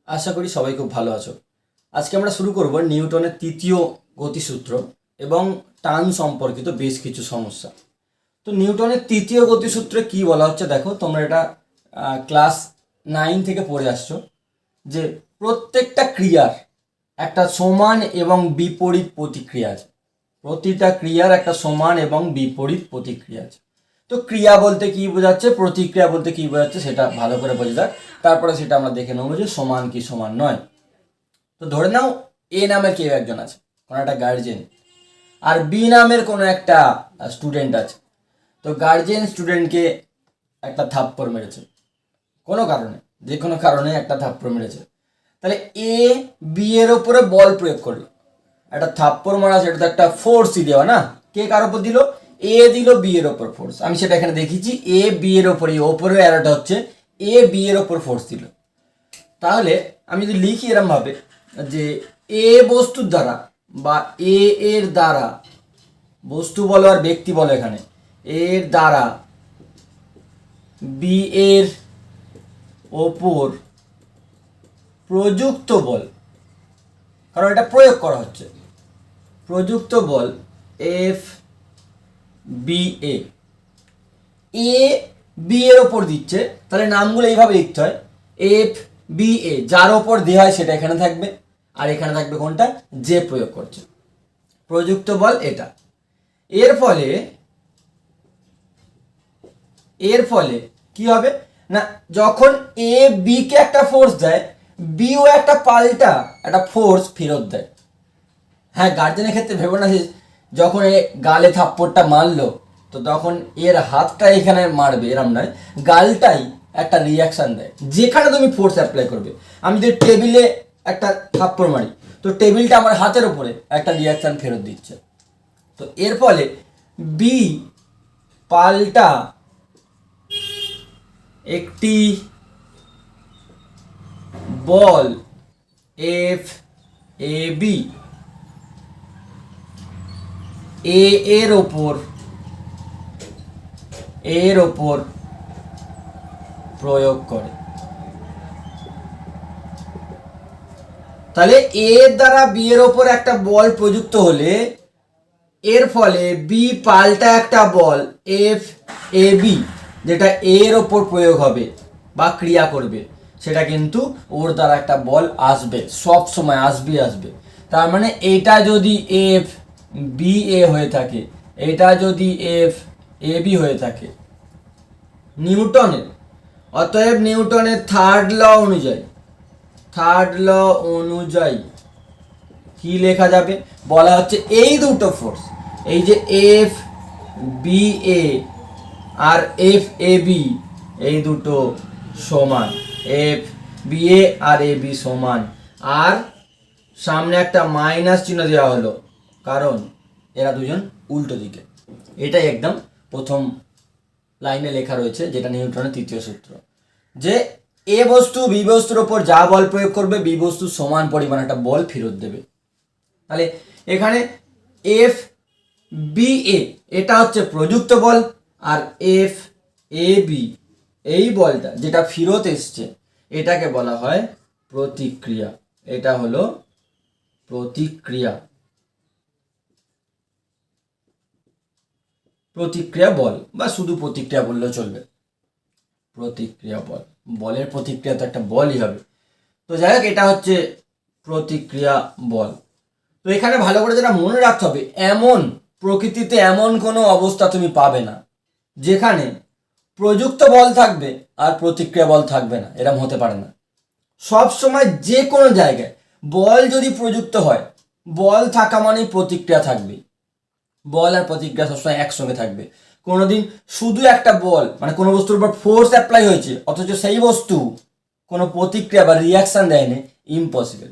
আশা করি সবাই খুব ভালো আছো। আজকে আমরা শুরু করব নিউটনের তৃতীয় গতিসূত্র এবং টান সম্পর্কিত বেশ কিছু সমস্যা। তো নিউটনের তৃতীয় গতিসূত্রে কি বলা হচ্ছে দেখো, তোমরা এটা ক্লাস 9 থেকে পড়ে আসছো যে প্রত্যেকটা ক্রিয়ার একটা সমান এবং বিপরীত প্রতিক্রিয়া আছে। প্রতিটা ক্রিয়ার একটা সমান এবং বিপরীত প্রতিক্রিয়া আছে। তো ক্রিয়া বলতে কি বোঝাচ্ছে, প্রতিক্রিয়া বলতে কি বোঝাচ্ছে সেটা ভালো করে বোঝা যাক, তারপরে সেটা আমরা দেখে নেবো যে সমান কি সমান নয়। তো ধরে নাও এ নামের কেউ একজন আছে, কোনো একটা গার্জেন, আর বি নামের কোনো একটা স্টুডেন্ট আছে। তো গার্জেন স্টুডেন্টকে একটা থাপ্পড় মেরেছে কোনো কারণে, যে কোনো কারণে একটা থাপ্পড় মেরেছে। তাহলে এ বি এর ওপরে বল প্রয়োগ করলো। একটা থাপ্পড় মারা, সেটা তো একটা ফোর্সই দেওয়া না। কে কার ওপর দিল? এ দিল বি এর ওপর ফোর্স। আমি সেটা এখানে দেখিয়েছি, এ বি এর ওপর, এই ওপরের অ্যারোটা হচ্ছে এ বি এর ওপর ফোর্স দিল। তাহলে আমি যদি লিখি এরম ভাবে যে এ বস্তুর দ্বারা বা এ এর দ্বারা, বস্তু বলো আর ব্যক্তি বলো, এখানে এর দ্বারা বি এর ওপর প্রযুক্ত বল, কারণ এটা প্রয়োগ করা হচ্ছে, প্রযুক্ত বল F B A, A B এর ওপর দিচ্ছে। তাহলে নামগুলো এইভাবে লিখতে হয়, এফ বি এ, যার ওপর দেওয়া হয় সেটা এখানে থাকবে, আর এখানে থাকবে কোনটা, যে প্রয়োগ করছে, প্রযুক্ত বল এটা। এর ফলে এর ফলে কি হবে না, যখন এ বি কে একটা ফোর্স দেয়, বিও একটা পাল্টা একটা ফোর্স ফেরত দেয়। হ্যাঁ, গার্জেনের ক্ষেত্রে ভেবো না যে যখন এ গালে থাপ্পড়টা মারলো তো তখন এর হাতটা এখানে মারবে, এরম নয়, গালটাই একটা রিয়াকশান দেয় যেখানে তুমি ফোর্স অ্যাপ্লাই করবে। আমি যদি টেবিলে একটা থাপ্পড় মারি, তো টেবিলটা আমার হাতের উপরে একটা রিয়াকশান ফেরত দিচ্ছে। তো এর ফলে বি পাল্টা একটি বল এফ এ বি এর ওপর প্রয়োগ করে। তাহলে এর দ্বারা বি এর ওপর একটা বল প্রযুক্ত হলে এর ফলে বি পাল্টা একটা বল এফ এ বি, যেটা এর ওপর প্রয়োগ হবে বা ক্রিয়া করবে, সেটা কিন্তু ওর দ্বারা একটা বল আসবে, সব সময় আসবে। তার মানে এটা যদি এফ বি এ হয়ে থাকে, এটা যদি এফ এ বি হয়ে থাকে নিউটনের, অতএব নিউটনের থার্ড ল অনুযায়ী কি লেখা যাবে, বলা হচ্ছে এই দুটো ফোর্স, এই যে এফ বি এ আর এফ এ বি, এই দুটো সমান, এফ বি এ আর এ বি সমান, আর সামনে একটা মাইনাস চিহ্ন দেওয়া হলো কারণ এরা দুজন উল্টো দিকে। এটাই একদম প্রথম লাইনে লেখা রয়েছে, যেটা নিউটনের তৃতীয় সূত্র, যে এ বস্তু বি বস্তুর ওপর যা বল প্রয়োগ করবে বি বস্তু সমান পরিমাণ একটা বল ফেরত দেবে। তাহলে এখানে এফ বি এ এটা হচ্ছে প্রযুক্ত বল, আর এফ এ বি এই বলটা যেটা ফেরত এসছে এটাকে বলা হয় প্রতিক্রিয়া। এটা হলো প্রতিক্রিয়া, প্রতিক্রিয়া বল, বা শুধু প্রতিক্রিয়া বললেও চলবে, প্রতিক্রিয়া বল। বলের প্রতিক্রিয়া তো একটা বলই হবে। তো যাই হোক, এটা হচ্ছে প্রতিক্রিয়া বল। তো এখানে ভালো করে যেটা মনে রাখতে হবে, এমন প্রকৃতিতে এমন কোনো অবস্থা তুমি পাবে না যেখানে প্রযুক্ত বল থাকবে আর প্রতিক্রিয়া বল থাকবে না, এরকম হতে পারে না। সব সময় যে কোনো জায়গায় বল যদি প্রযুক্ত হয়, বল থাকা মানেই প্রতিক্রিয়া থাকবে, বল আর প্রতিক্রিয়া সবসময় একসঙ্গে থাকবে। কোনোদিন শুধু একটা বল, মানে কোনো বস্তুর উপর ফোর্স অ্যাপ্লাই হয়েছে অথচ সেই বস্তু কোনো প্রতিক্রিয়া বা রিয়াকশন দেয়নি, ইম্পসিবল।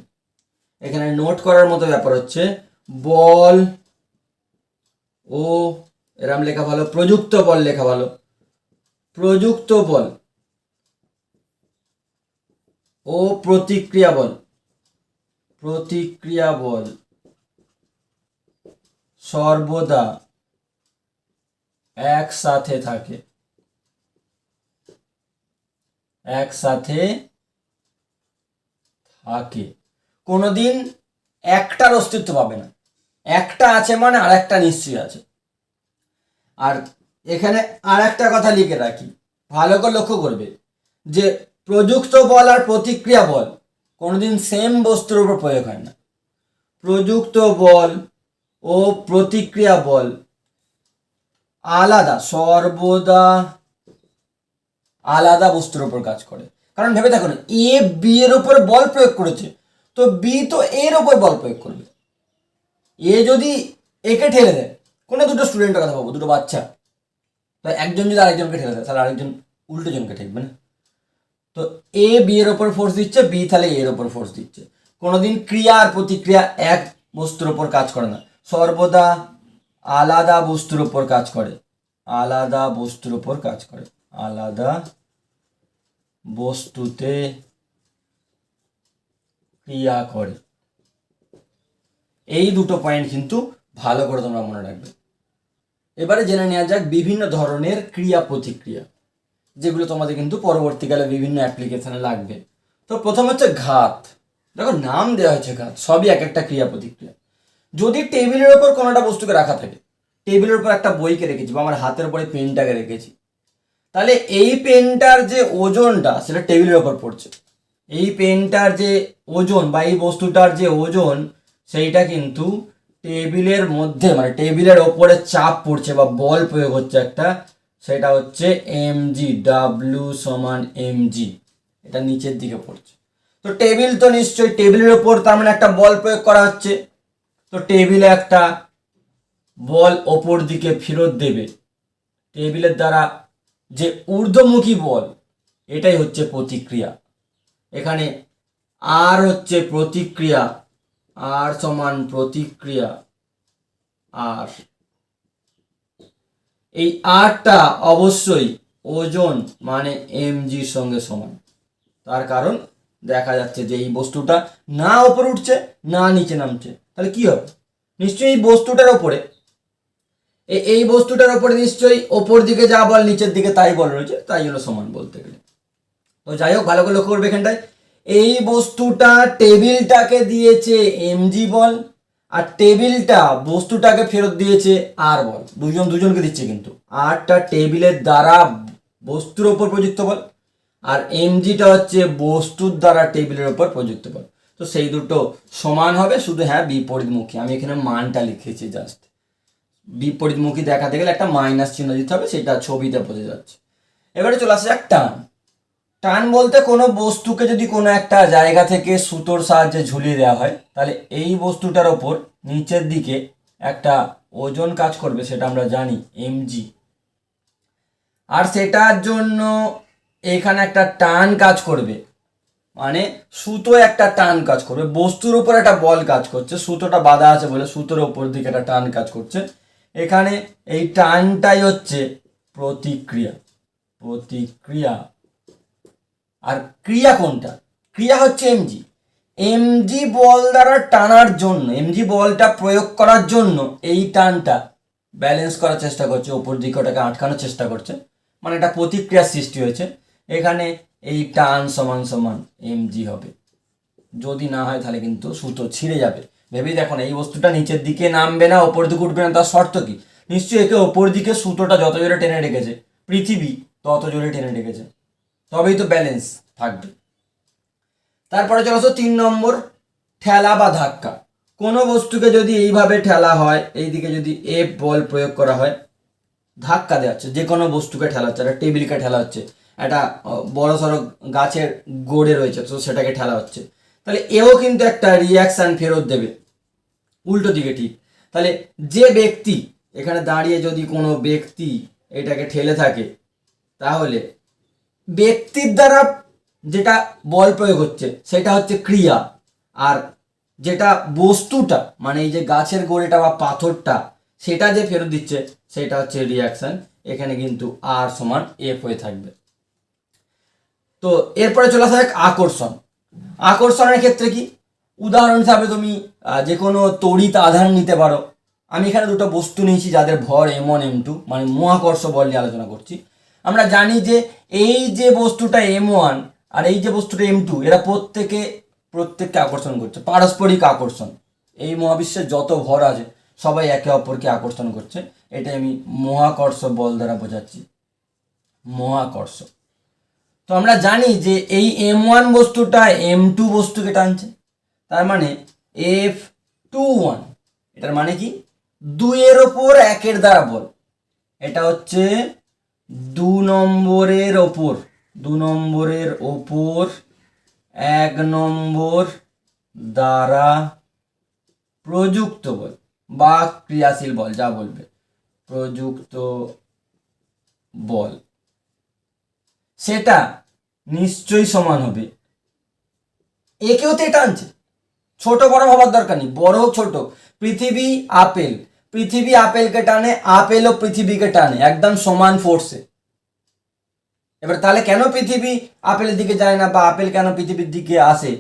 এখানে নোট করার মতো ব্যাপার হচ্ছে বল ও, এরম লেখা ভালো, প্রযুক্ত বল লেখা ভালো, প্রযুক্ত বল ও প্রতিক্রিয়া বল সর্বদা একসাথে থাকে, কোনোদিন একটার অস্তিত্ব পাবে না। একটা আছে মানে আর একটা নিশ্চয়ই আছে। আর এখানে আর একটা কথা লিখে রাখি, ভালো করে লক্ষ্য করবে যে প্রযুক্ত বল আর প্রতিক্রিয়া বল কোনোদিন সেম বস্তুর উপর প্রয়োগ হয় না। প্রযুক্ত বল ও প্রতিক্রিয়া বল আলাদা, সর্বদা আলাদা বস্তুর উপর কাজ করে। কারণ ভেবে দেখো না, এ বি এর উপর বল প্রয়োগ করেছে, তো বি তো এর উপর বল প্রয়োগ করবে। এ যদি একে ঠেলে দেয়, কোনো দুটো স্টুডেন্টের কথা ভাবো, দুটো বাচ্চা, তো একজন যদি আরেকজনকে ঠেলে দেয় তাহলে আরেকজন উল্টো জনকে ঠেকবে না। তো এ বি এর ওপর ফোর্স দিচ্ছে, বি তাহলে এর ওপর ফোর্স দিচ্ছে। কোনোদিন ক্রিয়া আর প্রতিক্রিয়া এক বস্তুর ওপর কাজ করে না, সর্বদা আলাদা বস্তুর ওপর কাজ করে। আলাদা বস্তুর ওপর কাজ করে, আলাদা বস্তুতে ক্রিয়া করে। এই দুটো পয়েন্ট কিন্তু ভালো করে তোমরা মনে রাখবে। এবারে জেনে নেওয়া যাক বিভিন্ন ধরনের ক্রিয়া প্রতিক্রিয়া, যেগুলো তোমাদের কিন্তু পরবর্তীকালে বিভিন্ন অ্যাপ্লিকেশনে লাগবে। তো প্রথম হচ্ছে ঘাত। দেখো নাম দেওয়া হয়েছে ঘাত, সবই এক একটা ক্রিয়া প্রতিক্রিয়া। যদি টেবিলের ওপর কোনো একটা বস্তুকে রাখা থাকে, টেবিলের উপর একটা বইকে রেখেছি বা আমার হাতের উপরে পেনটাকে রেখেছি, তাহলে এই পেনটার যে ওজনটা সেটা টেবিলের ওপর পড়ছে। এই পেনটার যে ওজন বা এই বস্তুটার যে ওজন সেইটা কিন্তু টেবিলের মধ্যে, মানে টেবিলের ওপরে চাপ পড়ছে বা বল প্রয়োগ হচ্ছে একটা, সেটা হচ্ছে mg, ডাব্লিউ সমান mg, এটা নিচের দিকে পড়ছে। তো টেবিল তো নিশ্চয়ই, টেবিলের ওপর তার মানে একটা বল প্রয়োগ করা হচ্ছে, তো টেবিলে একটা বল ওপর দিকে ফেরত দেবে। টেবিলের দ্বারা যে ঊর্ধ্বমুখী বল, এটাই হচ্ছে প্রতিক্রিয়া। এখানে আর হচ্ছে প্রতিক্রিয়া, আর সমান প্রতিক্রিয়া, আর এই আরটা অবশ্যই ওজন মানে mgর সঙ্গে সমান। তার কারণ দেখা যাচ্ছে যে এই বস্তুটা না ওপরে উঠছে না নিচে নামছে, তাহলে কি হবে? নিশ্চয়ই এই বস্তুটার ওপরে, এই বস্তুটার ওপরে নিশ্চয়ই ওপর দিকে যা বল নিচের দিকে তাই বল রয়েছে, তাই জন্য সমান বলতে গেলে। তো যাই হোক, ভালো করে লক্ষ্য করবে এখানটায়, এই বস্তুটা টেবিলটাকে দিয়েছে mg বল, আর টেবিলটা বস্তুটাকে ফেরত দিয়েছে আর বল। দুজনকে দিচ্ছে, কিন্তু আরটা টেবিলের দ্বারা বস্তুর ওপর প্রযুক্ত বল, আর mgটা হচ্ছে বস্তুর দ্বারা টেবিলের ওপর প্রযুক্ত বল। তো সেই দুটো সমান হবে, শুধু হ্যাঁ বিপরীতমুখী। আমি এখানে মানটা লিখেছি জাস্ট, বিপরীতমুখী দেখাতে গেলে একটা মাইনাস চিহ্ন দিতে হবে, সেটা ছবিতে বোঝা যাচ্ছে। এবারে চলে আসে যাক টান। টান বলতে কোনো বস্তুকে যদি কোনো একটা জায়গা থেকে সুতোর সাহায্যে ঝুলিয়ে দেওয়া হয়, তাহলে এই বস্তুটার ওপর নিচের দিকে একটা ওজন কাজ করবে, সেটা আমরা জানি mg। আর সেটার জন্য এখানে একটা টান কাজ করবে, মানে সুতো একটা টান কাজ করবে, বস্তুর উপর একটা বল কাজ করছে, সুতোটা বাঁধা আছে বলে সুতোর উপর দিকে একটা টান কাজ করছে। এখানে এই টানটাই হচ্ছে প্রতিক্রিয়া। প্রতিক্রিয়া। আর ক্রিয়া কোনটা? ক্রিয়া হচ্ছে mg। mg বল দ্বারা টানার জন্য, mg বলটা প্রয়োগ করার জন্য এই টানটা ব্যালেন্স করার চেষ্টা করছে, ওপর দিকে ওটাকে আটকানোর চেষ্টা করছে, মানে একটা প্রতিক্রিয়ার সৃষ্টি হয়েছে। এখানে এই টান সমান সমান mg হবে। যদি না হয় তাহলে কিন্তু সুতো ছিঁড়ে যাবে। ভেবেই দেখো না, এই বস্তুটা নিচের দিকে নামবে না, ওপর দিকে উঠবে না, তার শর্ত কি? নিশ্চয়ই একে ওপর দিকে সুতোটা যত জোরে টেনে রেখেছে, পৃথিবী তত জোরে টেনে রেখেছে, তবেই তো ব্যালেন্স থাকবে। তারপরে চলে আসো 3 নম্বর, ঠেলা বা ধাক্কা। কোনো বস্তুকে যদি এইভাবে ঠেলা হয়, এইদিকে যদি এফ বল প্রয়োগ করা হয়, ধাক্কা দেওয়া হচ্ছে, যে কোনো বস্তুকে ঠেলা হচ্ছে, একটা টেবিলকে ঠেলা হচ্ছে, একটা বড় সড়ো গাছের গোড়ে রয়েছে, তো সেটাকে ঠেলা হচ্ছে, তাহলে এও কিন্তু একটা রিয়াকশান ফেরত দেবে উল্টো দিকে। ঠিক, তাহলে যে ব্যক্তি এখানে দাঁড়িয়ে যদি কোনো ব্যক্তি এটাকে ঠেলে থাকে, তাহলে ব্যক্তির দ্বারা যেটা বল প্রয়োগ হচ্ছে সেটা হচ্ছে ক্রিয়া, আর যেটা বস্তুটা মানে এই যে গাছের গোড়েটা বা পাথরটা সেটা যে ফেরত দিচ্ছে সেটা হচ্ছে রিয়াকশন। এখানে কিন্তু আর সমান এফ হয়ে থাকবে। তো এরপরে চলে আসা যাক আকর্ষণ। আকর্ষণের ক্ষেত্রে কি, উদাহরণ হিসাবে তুমি যে কোনো তড়িৎ আধান নিতে পারো। আমি এখানে দুটো বস্তু নিয়েছি যাদের ভর m1 m2, মানে মহাকর্ষ বল নিয়ে আলোচনা করছি। আমরা জানি যে এই যে বস্তুটা m1 আর এই যে বস্তুটা m2, এরা প্রত্যেকে প্রত্যেককে আকর্ষণ করছে, পারস্পরিক আকর্ষণ। এই মহাবিশ্বের যত ভর আছে সবাই একে অপরকে আকর্ষণ করছে, এটাই আমি মহাকর্ষ বল দ্বারা বোঝাচ্ছি, মহাকর্ষ। তো আমরা জানি যে এই M1 বস্তুটা M2 বস্তুকে টানছে, তার মানে F21, এটার মানে কি 2-এর ওপর 1-এর দ্বারা বল। এটা হচ্ছে 2 নম্বরের ওপর 1 নম্বর দ্বারা প্রযুক্ত বল বা ক্রিয়াশীল বল, যা বলবে, প্রযুক্ত বল, সেটা নিশ্চয়ই সমান হবে একেও তো টানছে। ছোট বড় ভাবার দরকার নেই, বড় হোক ছোট। পৃথিবী আপেলকে টানে, আপেলও পৃথিবীকে টানে, একদম সমান ফোর্সে। এবার তাহলে কেন পৃথিবী আপেলের দিকে যায় না বা আপেল কেন পৃথিবীর দিকে আসে,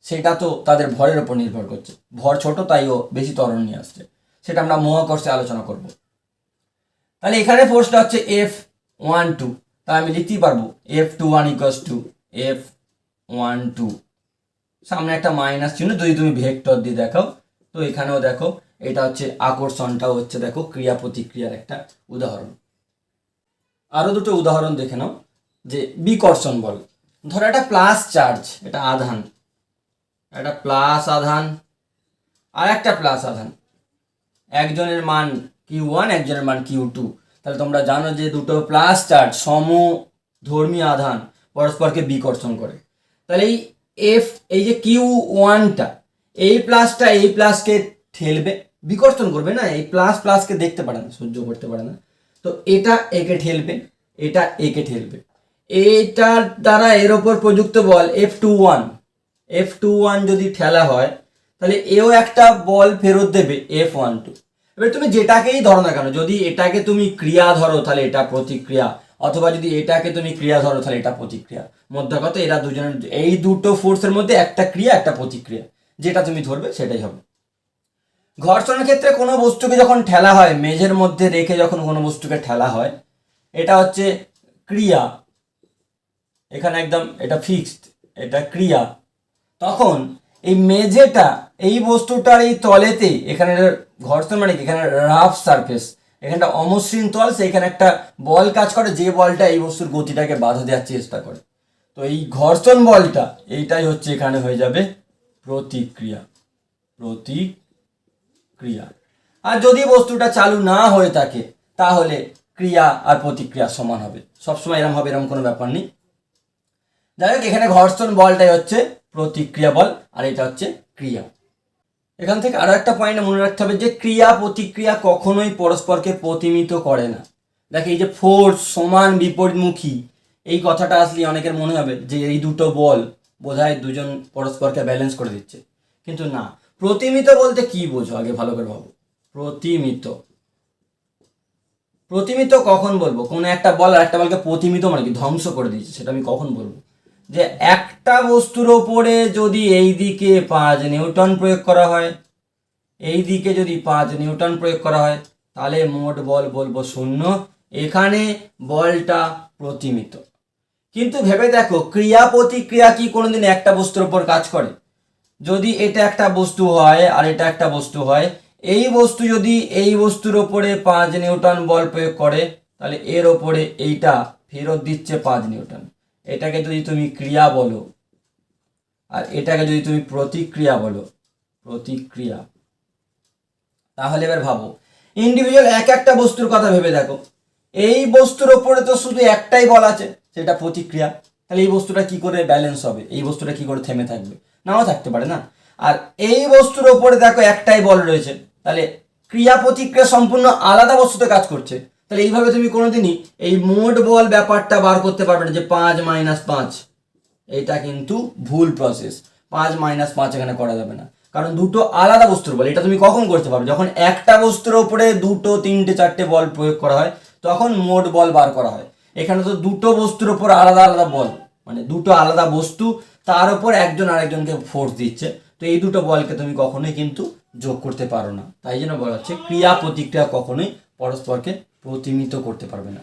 সেটা তো তাদের ভরের উপর নির্ভর করছে। ভর ছোট তাই ও বেশি ত্বরণ নিয়ে আসছে, সেটা আমরা মহাকর্ষে আলোচনা করব। তাহলে এখানে ফোর্সটা হচ্ছে F12, তাই আমি লিখতেই পারবো F21 = F12। সামনে একটা মাইনাস চিহ্ন, যদি তুমি ভেক্টর দিয়ে দেখাও। তো এখানেও দেখো, এটা হচ্ছে আকর্ষণটাও হচ্ছে দেখো ক্রিয়া প্রতিক্রিয়ার একটা উদাহরণ। আরও দুটো উদাহরণ দেখে নাও। যে বিকর্ষণ বল, ধরো একটা প্লাস চার্জ, এটা আধান, একটা প্লাস আধান আর একটা প্লাস আধান, একজনের মান Q1, একজনের মান Q2। তাহলে তোমরা জানো যে দুটো প্লাস চার্জ সমধর্মী আধান পরস্পরকে বিকর্ষণ করে। তাহলে এই যে Q1টা, এই প্লাসটা এই প্লাসকে ঠেলবে, বিকর্ষণ করবে না, এই প্লাস প্লাসকে দেখতে পারে না, সহ্য করতে পারে না। তো এটা একে ঠেলবে, এটা একে ঠেলবে, এইটার দ্বারা এর ওপর প্রযুক্ত বল F21 যদি ঠেলা হয়, তাহলে এও একটা বল ফেরত দেবে F12। এবার তুমি যেটাকেই ধরো না কেন, যদি এটাকে তুমি ক্রিয়া ধরো তাহলে এটা প্রতিক্রিয়া, অথবা যদি এটাকে তুমি ক্রিয়া ধরো তাহলে এটা প্রতিক্রিয়া। মধ্যে কথা, এরা দুজনের, এই দুটো ফোর্সের মধ্যে একটা ক্রিয়া একটা প্রতিক্রিয়া, যেটা তুমি ধরবে সেটাই হবে। ঘর্ষণের ক্ষেত্রে কোনো বস্তুকে যখন ঠেলা হয়, মেঝের মধ্যে রেখে যখন কোনো বস্তুকে ঠেলা হয়, এটা হচ্ছে ক্রিয়া, এখানে একদম এটা ফিক্সড, এটা ক্রিয়া। তখন এই মেঝেটা এই বস্তুটার এই তলেতে, এখানে ঘর্ষণ মানে কি, এখানে রাফ সারফেস, এখানটা অমসৃণ তল, সেইখানে একটা বল কাজ করে, যে বলটা এই বস্তুর গতিটাকে বাধা দেওয়ার চেষ্টা করে। তো এই ঘর্ষণ বলটা, এইটাই হচ্ছে এখানে হয়ে যাবে প্রতিক্রিয়া। আর যদি বস্তুটা চালু না হয়ে থাকে, তাহলে ক্রিয়া আর প্রতিক্রিয়া সমান হবে, সবসময় এরকম হবে, এরকম কোনো ব্যাপার নেই। যাই হোক, এখানে ঘর্ষণ বলটাই হচ্ছে প্রতিক্রিয়া বল, আর এটা হচ্ছে ক্রিয়া। এখান থেকে আরো একটা পয়েন্ট মনে রাখতে হবে যে ক্রিয়া প্রতিক্রিয়া কখনোই পরস্পরকে প্রতিমিত করে না। দেখো, এই যে ফোর্স সমান বিপরীতমুখী, এই কথাটা আসলে অনেকের মনে হবে যে এই দুটো বল বোধহয় দুজন পরস্পরকে ব্যালেন্স করে দিচ্ছে, কিন্তু না। প্রতিমিত বলতে কি বোঝো আগে ভালো করে ভাবো। প্রতিমিত কখন বলবো? কোনো একটা বল আর একটা বলকে প্রতিমিত মানে কি, ধ্বংস করে দিচ্ছে, সেটা আমি কখন বলবো? যে একটা বস্তুর ওপরে যদি এই দিকে 5 নিউটন প্রয়োগ করা হয়, এই দিকে যদি 5 নিউটন প্রয়োগ করা হয়, তাহলে মোট বল বলবো 0, এখানে বলটা প্রতিমিত। কিন্তু ভেবে দেখো, ক্রিয়া প্রতিক্রিয়া কি কোনোদিন একটা বস্তুর ওপর কাজ করে? যদি এটা একটা বস্তু হয় আর এটা একটা বস্তু হয়, এই বস্তু যদি এই বস্তুর ওপরে 5 নিউটন বল প্রয়োগ করে, তাহলে এর ওপরে এইটা ফেরত দিচ্ছে 5 নিউটন। এটাকে যদি তুমি ক্রিয়া বলো আর এটাকে যদি তুমি প্রতিক্রিয়া বলো, তাহলে এবার ভাবো, ইন্ডিভিজুয়াল এক একটা বস্তুর কথা ভেবে দেখো, এই বস্তুর ওপরে তো শুধু একটাই বল আছে, সেটা প্রতিক্রিয়া। তাহলে এই বস্তুটা কি করে ব্যালেন্স হবে? এই বস্তুটা কি করে থেমে থাকবে? নাও থাকতে পারে না। আর এই বস্তুর ওপরে দেখো একটাই বল রয়েছে, তাহলে ক্রিয়া প্রতিক্রিয়া সম্পূর্ণ আলাদা বস্তুতে কাজ করছে। তাহলে এইভাবে তুমি কোনোদিনই এই মোট বল ব্যাপারটা বার করতে পারবে না, যে 5 - 5, এটা কিন্তু ভুল প্রসেস। 5 - 5 এখানে করা যাবে না, কারণ দুটো আলাদা বস্তুর বল। এটা তুমি কখন করতে পারবে? যখন একটা বস্তুর ওপরে 2, 3, 4 বল প্রয়োগ করা হয়, তখন মোট বল বার করা হয়। এখানে তো দুটো বস্তুর ওপর আলাদা আলাদা বল, মানে দুটো আলাদা বস্তু, তার উপর একজন আরেকজনকে ফোর্স দিচ্ছে। তো এই দুটো বলকে তুমি কখনোই কিন্তু যোগ করতে পারো না। তাই জন্য বলা হচ্ছে ক্রিয়া প্রতিক্রিয়া কখনোই পরস্পরকে প্রতিমিত করতে পারবে না।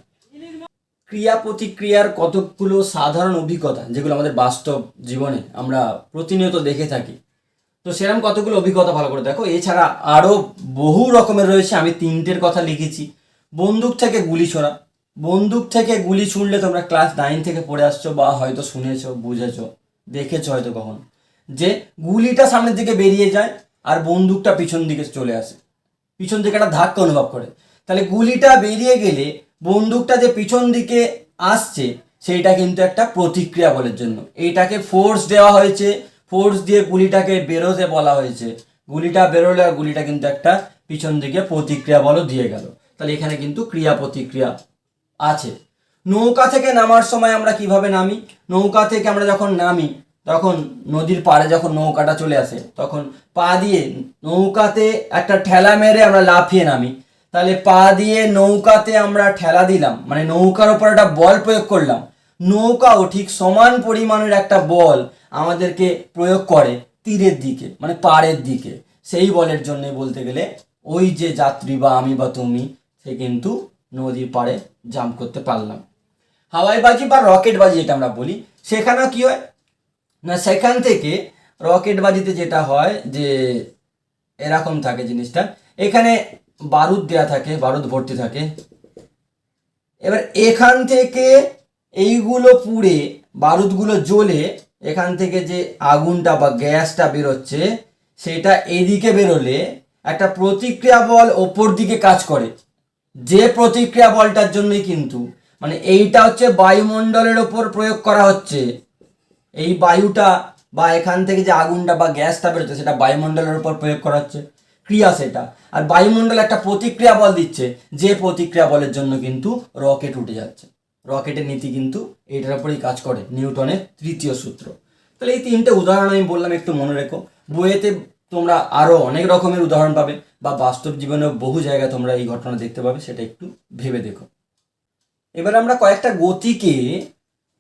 ক্রিয়া প্রতিক্রিয়ার কতগুলো সাধারণ অভিজ্ঞতা যেগুলো আমাদের বাস্তব জীবনে আমরা প্রতিনিয়ত দেখে থাকি। তো সেরকম কতগুলো অভিজ্ঞতা ভালো করে দেখো। এছাড়া আরও বহু রকমের রয়েছে, আমি 3টের কথা লিখেছি। বন্দুক থেকে গুলি ছোড়া। বন্দুক থেকে গুলি ছুঁড়লে তোমরা ক্লাস 9 থেকে পড়ে আসছো বা হয়তো শুনেছো, বুঝেছো, দেখেছো হয়তো কখন, যে গুলিটা সামনের দিকে বেরিয়ে যায় আর বন্দুকটা পিছন দিকে চলে আসে, পিছন দিকে একটা ধাক্কা অনুভব করে। তাহলে গুলিটা বেরিয়ে গেলে বন্দুকটা যে পিছন দিকে আসছে সেইটা কিন্তু একটা প্রতিক্রিয়া বলের জন্য। এইটাকে ফোর্স দেওয়া হয়েছে, ফোর্স দিয়ে গুলিটাকে বেরোতে বলা হয়েছে। গুলিটা বেরোলে আর গুলিটা কিন্তু একটা পিছন দিকে প্রতিক্রিয়া বলও দিয়ে গেল। তাহলে এখানে কিন্তু ক্রিয়া প্রতিক্রিয়া আছে। নৌকা থেকে নামার সময় আমরা কিভাবে নামি? নৌকা থেকে আমরা যখন নামি তখন নদীর পাড়ে যখন নৌকাটা চলে আসে তখন পা দিয়ে নৌকাতে একটা ঠেলা মেরে আমরা লাফিয়ে নামি। তাহলে পা দিয়ে নৌকাতে আমরা ঠেলা দিলাম, মানে নৌকার ওপর একটা বল প্রয়োগ করলাম। নৌকাও ঠিক সমান পরিমাণের একটা বল আমাদেরকে প্রয়োগ করে তীরের দিকে, মানে পাড়ের দিকে। সেই বলের জন্য বলতে গেলে ওই যে যাত্রী বা আমি বা তুমি, সে কিন্তু নদীর পাড়ে জাম্প করতে পারলাম। হাওয়াইবাজি বা রকেটবাজি যেটা আমরা বলি, সেখানেও কি হয় না, সেখান থেকে রকেটবাজিতে যেটা হয় যে এরকম থাকে জিনিসটা, এখানে বারুদ দেয়া থাকে, বারুদ ভর্তি থাকে। এবার এখান থেকে এইগুলো পুড়ে বারুদগুলো জ্বলে এখান থেকে যে আগুনটা বা গ্যাসটা বেরোচ্ছে সেটা এদিকে বেরোলে একটা প্রতিক্রিয়া বল ওপর দিকে কাজ করে। যে প্রতিক্রিয়া বলটার জন্যই কিন্তু, মানে এইটা হচ্ছে বায়ুমণ্ডলের ওপর প্রয়োগ করা হচ্ছে। এই বায়ুটা বা এখান থেকে যে আগুনটা বা গ্যাসটা বেরোচ্ছে সেটা বায়ুমণ্ডলের উপর প্রয়োগ করা হচ্ছে, ক্রিয়া সেটা। আর বায়ুমণ্ডল একটা প্রতিক্রিয়া বল দিচ্ছে, যে প্রতিক্রিয়া বলের জন্য কিন্তু রকেট উঠে যাচ্ছে। রকেটের নীতি কিন্তু এটার উপরেই কাজ করে, নিউটনের 3য় সূত্র। তাহলে এই 3টে উদাহরণ আমি বললাম, একটু মনে রেখো। বইয়েতে তোমরা আরও অনেক রকমের উদাহরণ পাবে বা বাস্তব জীবনেও বহু জায়গায় তোমরা এই ঘটনা দেখতে পাবে, সেটা একটু ভেবে দেখো। এবার আমরা কয়েকটা গতিকে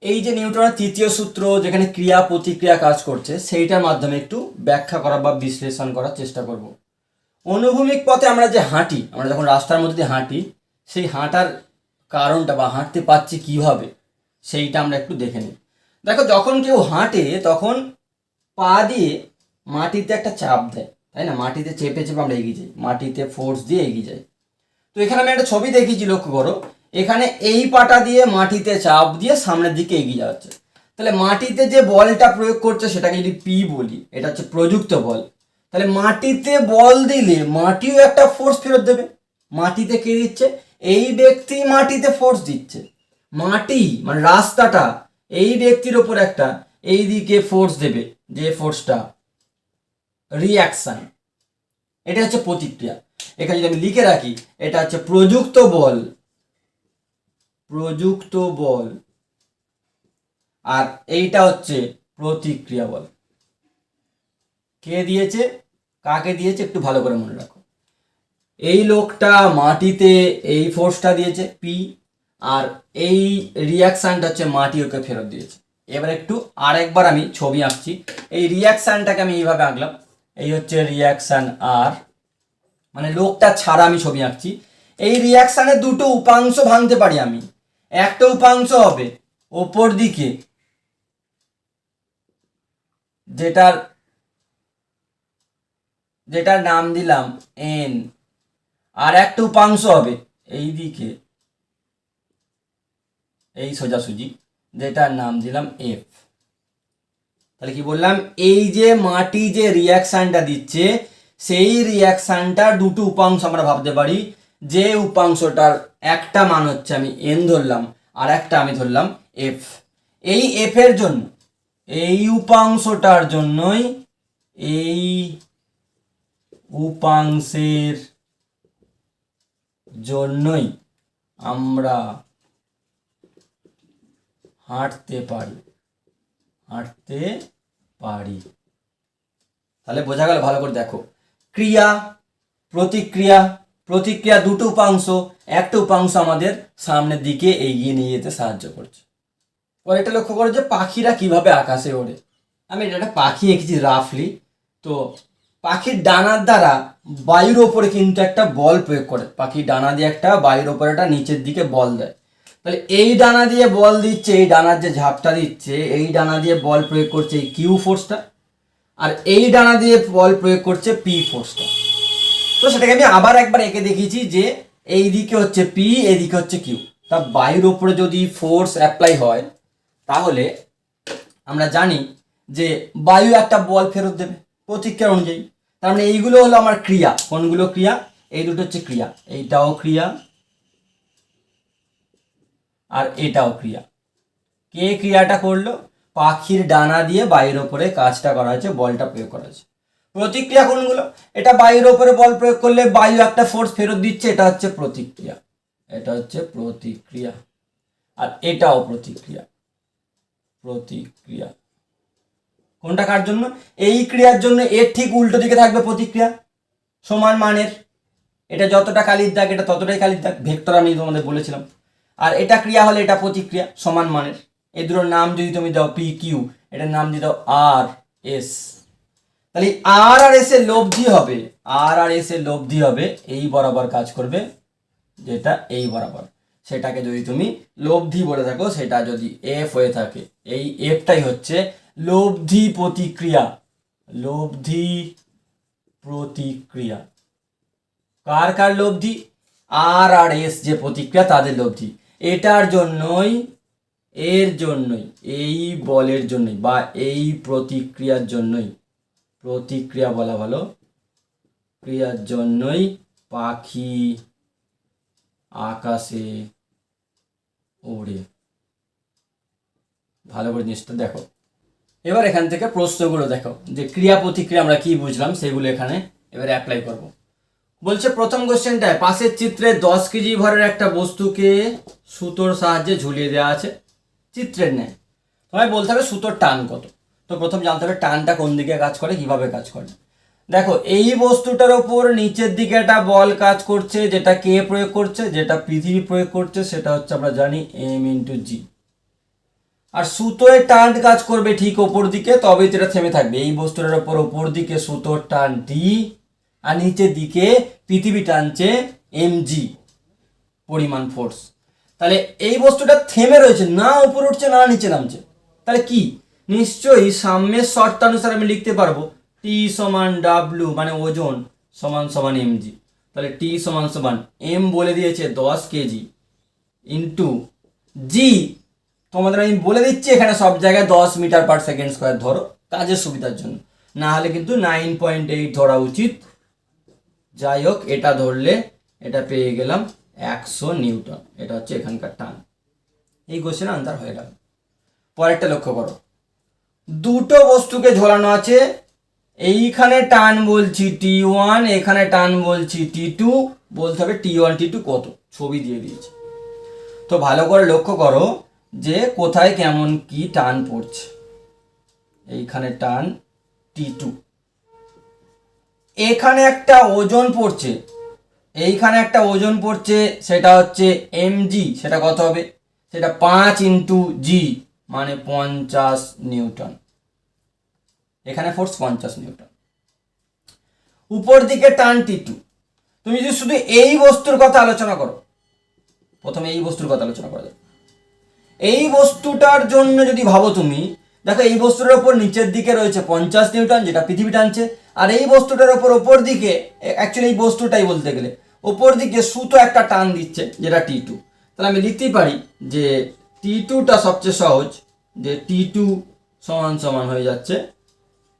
এই যে নিউটনের 3য় সূত্র যেখানে ক্রিয়া প্রতিক্রিয়া কাজ করছে সেইটার মাধ্যমে একটু ব্যাখ্যা করা বা বিশ্লেষণ করার চেষ্টা করব। অনুভূমিক পথে আমরা যে হাঁটি, আমরা যখন রাস্তার মধ্যে দিয়ে হাঁটি, সেই হাঁটার কারণটা বা হাঁটতে পারছি কিভাবে সেইটা আমরা একটু দেখে নিই। দেখো, যখন কেউ হাঁটে তখন পা দিয়ে মাটিতে একটা চাপ দেয়, তাই না? মাটিতে চেপে চেপে আমরা এগিয়ে যাই, মাটিতে ফোর্স দিয়ে এগিয়ে যাই। তো এখানে আমি একটা ছবি দেখিয়েছি, লক্ষ্য করো। এখানে এই পাটা দিয়ে মাটিতে চাপ দিয়ে সামনের দিকে এগিয়ে যাচ্ছে। তাহলে মাটিতে যে বলটা প্রয়োগ করছে সেটাকে যদি পি বলি, এটা হচ্ছে প্রযুক্ত বল। তাহলে মাটিতে বল দিলে মাটিও একটা ফোর্স ফেরত দেবে। মাটিতে কে দিচ্ছে? এই ব্যক্তি মাটিতে ফোর্স দিচ্ছে। মাটি মানে রাস্তাটা এই ব্যক্তির ওপর একটা এই দিকে ফোর্স দেবে, যে ফোর্সটা রিয়াকশন, এটা হচ্ছে প্রতিক্রিয়া। এখানে যদি আমি লিখে রাখি, এটা হচ্ছে প্রযুক্ত বল, প্রযুক্ত বল, আর এইটা হচ্ছে প্রতিক্রিয়া বল। কে দিয়েছে, কাকে দিয়েছে, একটু ভালো করে মনে রাখো। এই লোকটা মাটিতে এই ফোর্সটা দিয়েছে পি, আর এই রিয়াকশানটা হচ্ছে মাটি ওকে ফেরত দিয়েছে। এবার একটু আরেকবার আমি ছবি আঁকছি। এই রিয়াকশানটাকে আমি এইভাবে আঁকলাম, এই হচ্ছে রিয়াকশান আর, মানে লোকটা ছাড়া আমি ছবি আঁকছি। এই রিয়াকশানের দুটো উপাংশ ভাঙতে পারি আমি। একটা উপাংশ হবে ওপর দিকে, যেটার নাম দিলাম এন, আর একটা উপাংশ হবে এই দিকে, এই সোজাসুজি, যেটার নাম দিলাম এফ। তাহলে কি বললাম, এই যে মাটি যে রিয়াকশানটা দিচ্ছে সেই রিয়াকশানটার দুটো উপাংশ আমরা ভাবতে পারি। যে উপাংশটার একটা মান হচ্ছে আমি এন ধরলাম, আর একটা আমি ধরলাম এফ। এই এফ এর জন্য, এই উপাংশটার জন্যই, এই উপাংশের জন্যই আমরা হাঁটতে পারি। তাহলে বোঝা গেল? ভালো করে দেখো, ক্রিয়া প্রতিক্রিয়া, প্রতিক্রিয়া দুটো উপাংশ, একটা উপাংশ আমাদের সামনের দিকে এগিয়ে নিয়ে যেতে সাহায্য করছে। পরে এটা লক্ষ্য করো যে পাখিরা কিভাবে আকাশে ওড়ে। আমি এটা একটা পাখি এঁকেছি রাফলি। তো পাখির ডানার দ্বারা বায়ুর ওপরে কিন্তু একটা বল প্রয়োগ করে, পাখির ডানা দিয়ে একটা বায়ুর ওপরে একটা নিচের দিকে বল দেয়। তাহলে এই ডানা দিয়ে বল দিচ্ছে, এই ডানার যে ঝাপটা দিচ্ছে, এই ডানা দিয়ে বল প্রয়োগ করছে এই কিউ ফোর্সটা, আর এই ডানা দিয়ে বল প্রয়োগ করছে পি ফোর্সটা। তো সেটাকে আমি আবার একবার এঁকে দেখিয়েছি যে এই দিকে হচ্ছে পি, এই দিকে হচ্ছে কিউ। তা বায়ুর ওপরে যদি ফোর্স অ্যাপ্লাই হয় তাহলে আমরা জানি যে বায়ু একটা বল ফেরত দেবে প্রতিক্রিয়া অনুযায়ী। তার মানে এইগুলো হলো আমার ক্রিয়া। কোনগুলো ক্রিয়া? এই দুটো হচ্ছে ক্রিয়া, এইটাও ক্রিয়া আর এটাও ক্রিয়া। কে ক্রিয়াটা করলো? পাখির ডানা দিয়ে বায়ুর ওপরে কাজটা করা হয়েছে, বলটা প্রয়োগ করা হয়েছে। প্রতিক্রিয়া কোনগুলো? এটা বায়ুর ওপরে বল প্রয়োগ করলে বায়ু একটা ফোর্স ফেরত দিচ্ছে, এটা হচ্ছে প্রতিক্রিয়া, এটা হচ্ছে প্রতিক্রিয়া। আর এটাও প্রতিক্রিয়া, প্রতিক্রিয়া। কোনটা কার জন্য? এই ক্রিয়ার জন্য এর ঠিক উল্টো দিকে থাকবে প্রতিক্রিয়া, সমান মানের। এটা যতটা কালির দাগ এটা ততটাই কালির দাগ, ভেক্টর আমি তোমাদের বলেছিলাম। আর এটা ক্রিয়া হলে এটা প্রতিক্রিয়া, সমান মানের। এই দুটোর নাম যদি তুমি দাও পি কিউ, এটার নাম দিয়ে দাও আর এস। তাহলে আর আর এস এর লব্ধি হবে, আর আর এস এর লব্ধি হবে এই বরাবর কাজ করবে, যেটা এই বরাবর। সেটাকে যদি তুমি লব্ধি বলে থাকো, সেটা যদি এফ হয়ে থাকে, এই এফটাই হচ্ছে লব্ধি প্রতিক্রিয়া, লব্ধি প্রতিক্রিয়া। কার কার লব্ধি? আর আর এস যে প্রতিক্রিয়া তাদের লব্ধি। এটার জন্যই, এর জন্যই, এই বলের জন্যই বা এই প্রতিক্রিয়ার জন্যই, প্রতিক্রিয়া বলা ভালো, ক্রিয়ার জন্যই পাখি আকাশে ওড়ে। ভালো করে জিনিসটা দেখো। এবার এখান থেকে প্রশ্নগুলো দেখো, যে ক্রিয়া প্রতিক্রিয়া আমরা কি বুঝলাম সেগুলো এখানে এবার অ্যাপ্লাই করব। বলছে প্রথম কোশ্চেনটায় পাশের চিত্রে 10 কেজি ভরের একটা বস্তুকে সুতোর সাহায্যে ঝুলিয়ে দেওয়া আছে চিত্রের ন্যায়। তোমায় বলতে হবে সুতোর টান কত। তো প্রথম জানতে হবে টানটা কোন দিকে কাজ করে, কিভাবে কাজ করে। দেখো এই বস্তুটার ওপর নিচের দিকে একটা বল কাজ করছে, যেটা কে প্রয়োগ করছে, যেটা পৃথিবী প্রয়োগ করছে, সেটা হচ্ছে আমরা জানি এম ইন্টু জি। আর সুতোয় টান কাজ করবে ঠিক ওপর দিকে, তবে এটা থেমে থাকবে। এই বস্তুটার ওপর দিকে সুতোর টান ডি, আর নিচের দিকে পৃথিবী টানছে এম জি পরিমাণ ফোর্স। তাহলে এই বস্তুটা থেমে রয়েছে, না উপরে উঠছে না নিচে নামছে। তাহলে কি? নিশ্চয়ই সাম্যের শর্তানুসারে আমি লিখতে পারবো টি সমান ডাব্লু মানে ওজন সমান সমান এম জি। তাহলে টি সমান সমান এম বলে দিয়েছে 10 কেজি ইন্টু জি, তোমাদের আমি বলে দিচ্ছি এখানে সব জায়গায় 10 মিটার পার সেকেন্ড স্কোয়ার ধরো কাজের সুবিধার জন্য, না হলে কিন্তু 9.8 ধরা উচিত। যাই হোক, এটা ধরলে এটা পেয়ে গেলাম 100 নিউটন। এটা হচ্ছে এখানকার টান। এই কোশ্চেনের আনসার হয়ে গেল। পরেরটা লক্ষ্য করো, দুটো বস্তুকে ঝোলানো আছে, এইখানে টান বলছি T1, এখানে টান বলছি T2। বলতে হবে T1 T2 কত, ছবি দিয়ে দিয়েছে। তো ভালো করে লক্ষ্য করো যে কোথায় কেমন কি টান পড়ছে। এইখানে টান T2, এখানে একটা ওজন পড়ছে, এইখানে একটা ওজন পড়ছে, সেটা হচ্ছে mg। সেটা কত হবে? সেটা 5 ইন্টু জি মানে 50 নিউটন। এখানে ফোর্স 50 নিউটন। উপর দিকে টান T2। তুমি যদি শুধু এই বস্তুর কথা আলোচনা করো, প্রথমে এই বস্তুর কথা আলোচনা করা যাবে। এই বস্তুটার জন্য যদি ভাবো তুমি, দেখো এই বস্তুটার উপর নিচের দিকে রয়েছে 50 নিউটন, যেটা পৃথিবী টানছে। আর এই বস্তুটার ওপর দিকে, অ্যাকচুয়ালি এই বস্তুটাই বলতে গেলে, ওপর দিকে সুতো একটা টান দিচ্ছে, যেটা T2। তাহলে আমি লিখতেই পারি যে T2টা সবচেয়ে সহজ, যে T2 সমান সমান হয়ে যাচ্ছে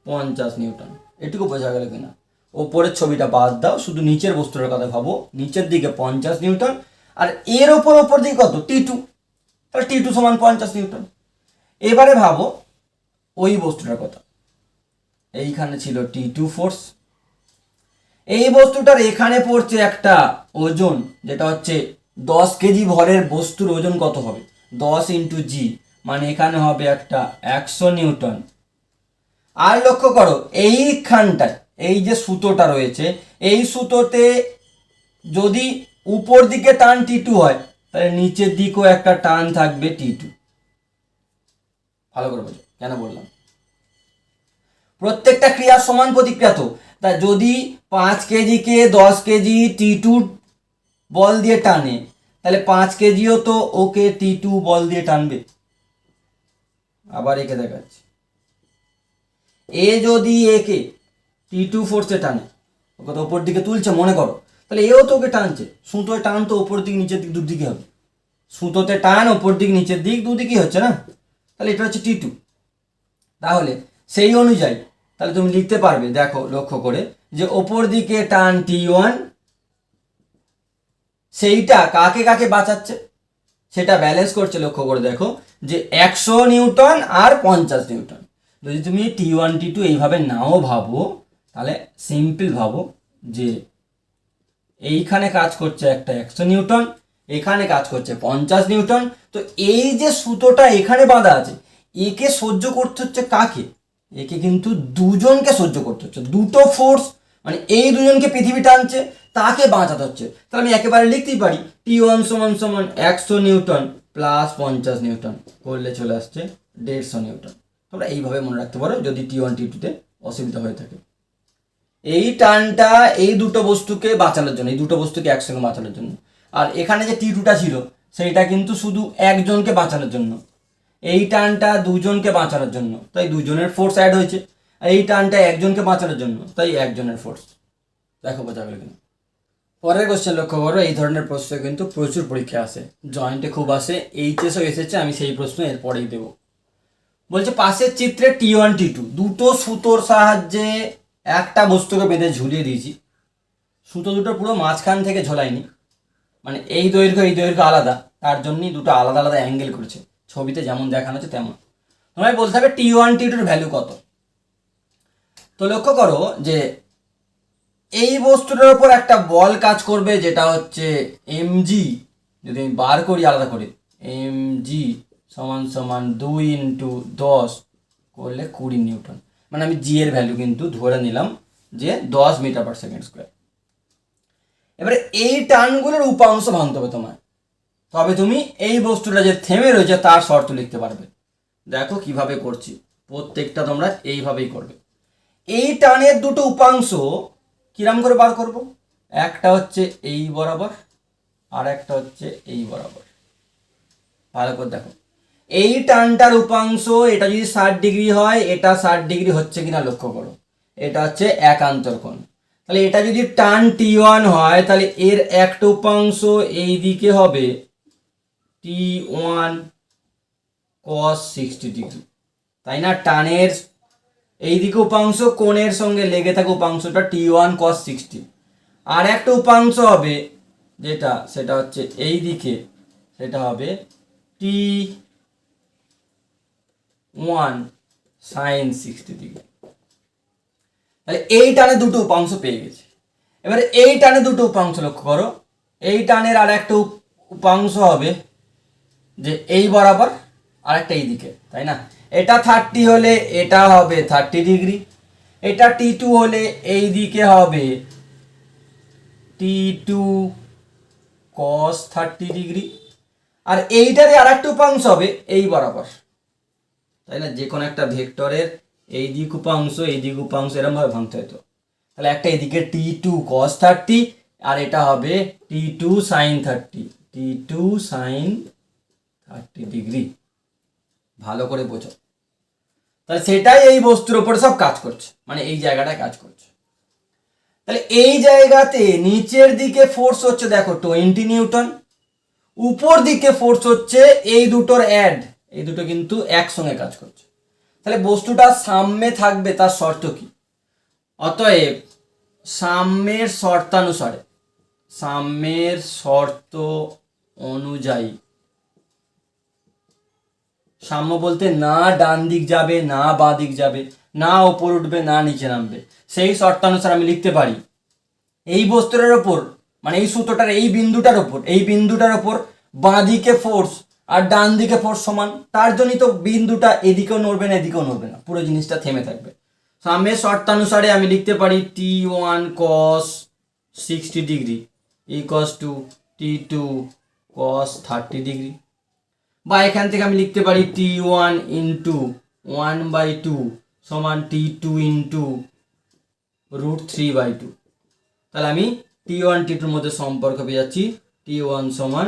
50 নিউটন। এটুকু বোঝা গেল কিনা? ওপরের ছবিটা বাদ দাও, শুধু নিচের বস্তুটার কথা ভাবো। নিচের দিকে 50 নিউটন, আর এর ওপর দিকে কত? T2। তাহলে T2 সমান 50 নিউটন। এবারে ভাবো ওই বস্তুটার কথা। এইখানে ছিল T2 ফোর্স, এই বস্তুটার এখানে পড়ছে একটা ওজন, যেটা হচ্ছে 10 কেজি ভরের বস্তুর ওজন কত হবে? 10 ইন্টু জি মানে এখানে হবে একটা 100 নিউটন। আর লক্ষ্য করো এইখানটায় এই যে সুতোটা রয়েছে, এই সুতোতে যদি উপর দিকে টান T2 হয়, তাহলে নিচের দিকেও একটা টান থাকবে T2। ভালো করে বোঝো কেন বললাম। প্রত্যেকটা ক্রিয়া সমান প্রতিক্রিয়া। তো তা যদি 5 কেজিকে 10 কেজি T2 বল দিয়ে টানে, তাহলে 5 কেজিও তো ওকে T2 বল দিয়ে টানবে। আবার একে দেখাচ্ছি, এ যদি একে T2 ফোর্সে টানে, ওকে তো ওপর দিকে তুলছে মনে করো, তাহলে এও তো ওকে টানছে। সুতোয় টান তো ওপর দিক নিচের দিক দুদিকে হবে, সুতোতে টান ওপর দিক নিচের দিক দুদিকেই হচ্ছে না, তাহলে এটা হচ্ছে T2। তাহলে সেই অনুযায়ী তাহলে তুমি লিখতে পারবে, দেখো লক্ষ্য করে, যে ওপর দিকে টান T1, সেইটা কাকে কাকে বাঁচাচ্ছে সেটা ব্যালেন্স করছে। লক্ষ্য করে দেখো যে 100 নিউটন আর 50 নিউটন। যদি তুমি T1 T2 এইভাবে নাও ভাবো, তাহলে সিম্পল ভাবো যে এইখানে কাজ করছে একটা 100 নিউটন, এখানে কাজ করছে 50 নিউটন। তো এই যে সুতোটা এখানে বাঁধা আছে, একে সহ্য করতে হচ্ছে কাকে? একে কিন্তু দুজনকে সহ্য করতে হচ্ছে, দুটো ফোর্স, মানে এই দুজনকে পৃথিবী টানছে, তাকে বাঁচাতে হচ্ছে। তাহলে আমি একেবারে লিখতেই পারি T1 সমান সমান 100 নিউটন প্লাস 50 নিউটন করলে চলে আসছে 150 নিউটন। তোমরা এইভাবে মনে রাখতে পারো যদি T1 T2 তে অসুবিধা হয়ে থাকে। এই টানটা এই দুটো বস্তুকে বাঁচানোর জন্য, এই দুটো বস্তুকে একসঙ্গে বাঁচানোর জন্য। আর এখানে যে T2টা ছিল সেইটা কিন্তু শুধু একজনকে বাঁচানোর জন্য, এই টানটা দুজনকে বাঁচানোর জন্য, তাই দুজনের ফোর্স অ্যাড হয়েছে। আর এই টানটা একজনকে বাঁচানোর জন্য, তাই একজনের ফোর্স। দেখো বোঝা গেল কিনা। পরের কোশ্চেন লক্ষ্য করো, এই ধরনের প্রশ্ন কিন্তু প্রচুর পরীক্ষা আসে, জয়েন্টে খুব আসে, এইচএসও এসেছে, আমি সেই প্রশ্ন এরপরেই দেবো। বলছে পাশের চিত্রে T1 T2 দুটো সুতোর সাহায্যে একটা বস্তুকে বেঁধে ঝুলিয়ে দিয়েছি। সুতো দুটো পুরো মাঝখান থেকে ঝোলাইনি, মানে এই দৈর্ঘ্য আলাদা, তার জন্যই দুটো আলাদা আলাদা অ্যাঙ্গেল করেছে। ছবিতে যেমন দেখানো হচ্ছে তেমন। তোমায় বলতে হবে T1 T2 ভ্যালু কত। তো লক্ষ্য করো যে এই বস্তুটার উপর একটা বল কাজ করবে, যেটা হচ্ছে mg, যদি আমি বার করি আলাদা করে, mg সমান সমান 2 × 10 করলে 20 নিউটন। মানে আমি জি এর ভ্যালু কিন্তু ধরে নিলাম যে 10 মিটার/সেকেন্ড স্কোয়ার। এবারে এই টানগুলোর উপাংশ ভাঙতে হবে তোমার, তবে তুমি এই বস্তুটা যে থেমে রয়েছে তার শর্ত লিখতে পারবে। দেখো কিভাবে করছি, প্রত্যেকটা তোমরা এইভাবেই করবে। এই টানের দুটো উপাংশ কিরাম করে বার করব? একটা হচ্ছে এই বরাবর আর একটা হচ্ছে এই বরাবর। ভালো করে দেখো, এই টানটার উপাংশ এটা যদি 60 ডিগ্রি হয়, এটা 60 ডিগ্রি হচ্ছে কিনা লক্ষ্য করো, এটা হচ্ছে একান্তর কোণ। তাহলে এটা যদি টান T1 হয়, তাহলে এর একটা উপাংশ এই দিকে হবে T1 cos 60 ডিগ্রি, তাই না? টানের এই দিকে উপাংশ কোণের সঙ্গে লেগে থাকে উপাংশটা T1 cos 60, আর একটা উপাংশ হবে যেটা, সেটা হচ্ছে এই দিকে, সেটা হবে T1 sin 60 ডিগ্রি। তাহলে এই টানে দুটো উপাংশ পেয়ে গেছে। এবারে এই টানে দুটো উপাংশ লক্ষ্য করো, এই টানের আর একটা উপাংশ হবে যে এই বরাবর আর একটা এই দিকে, তাই না? এটা 30 হলে এটা হবে 30 ডিগ্রি, এটা T2 হলে এই দিকে হবে T2 cos 30 ডিগ্রি, আর এইটারে আর একটা উপাংশ হবে এই বরাবর, তাই না? যে কোনো একটা ভেক্টরের এই দিক উপাংশ এই দিক উপাংশ এরকম ভাবে ভাঙতে হতো। তাহলে একটা এদিকে T2 cos 30 আর এটা হবে T2 sin 30, T2 sin 30 degree. ভালো করে বোঝো, তাহলে সেটাই এই বস্তুর উপরে সব কাজ করছে, মানে এই জায়গাটায় কাজ করছে। তাহলে এই জায়গাতে নিচের দিকে ফোর্স হচ্ছে দেখো 20 নিউটন, উপর দিকে ফোর্স হচ্ছে এই দুটোর অ্যাড, এই দুটো কিন্তু একসঙ্গে কাজ করছে। তাহলে বস্তুটা সাম্যে থাকবে, তার শর্ত কি? অতএব সাম্যের শর্ত অনুযায়ী, সাম্য বলতে না ডান দিক যাবে না বাঁ দিক যাবে, না ওপর উঠবে না নিচে নামবে, সেই শর্তানুসারে আমি লিখতে পারি এই বস্তুটার ওপর, মানে এই সুতোটার এই বিন্দুটার ওপর বাঁ দিকে ফোর্স আর ডান দিকে ফোর্স সমান, তার জন্যই তো বিন্দুটা এদিকেও নড়বে না এদিকেও নড়বে না, পুরো জিনিসটা থেমে থাকবে। সাম্যের শর্তানুসারে আমি লিখতে পারি T1 cos 60 degree equals to T2 cos 30 degree, বা এখান থেকে আমি লিখতে পারি T1 × 1/2 সমান T2 × √3/2। তাহলে আমি T1 T2 মধ্যে সম্পর্ক পেয়ে যাচ্ছি, T1 সমান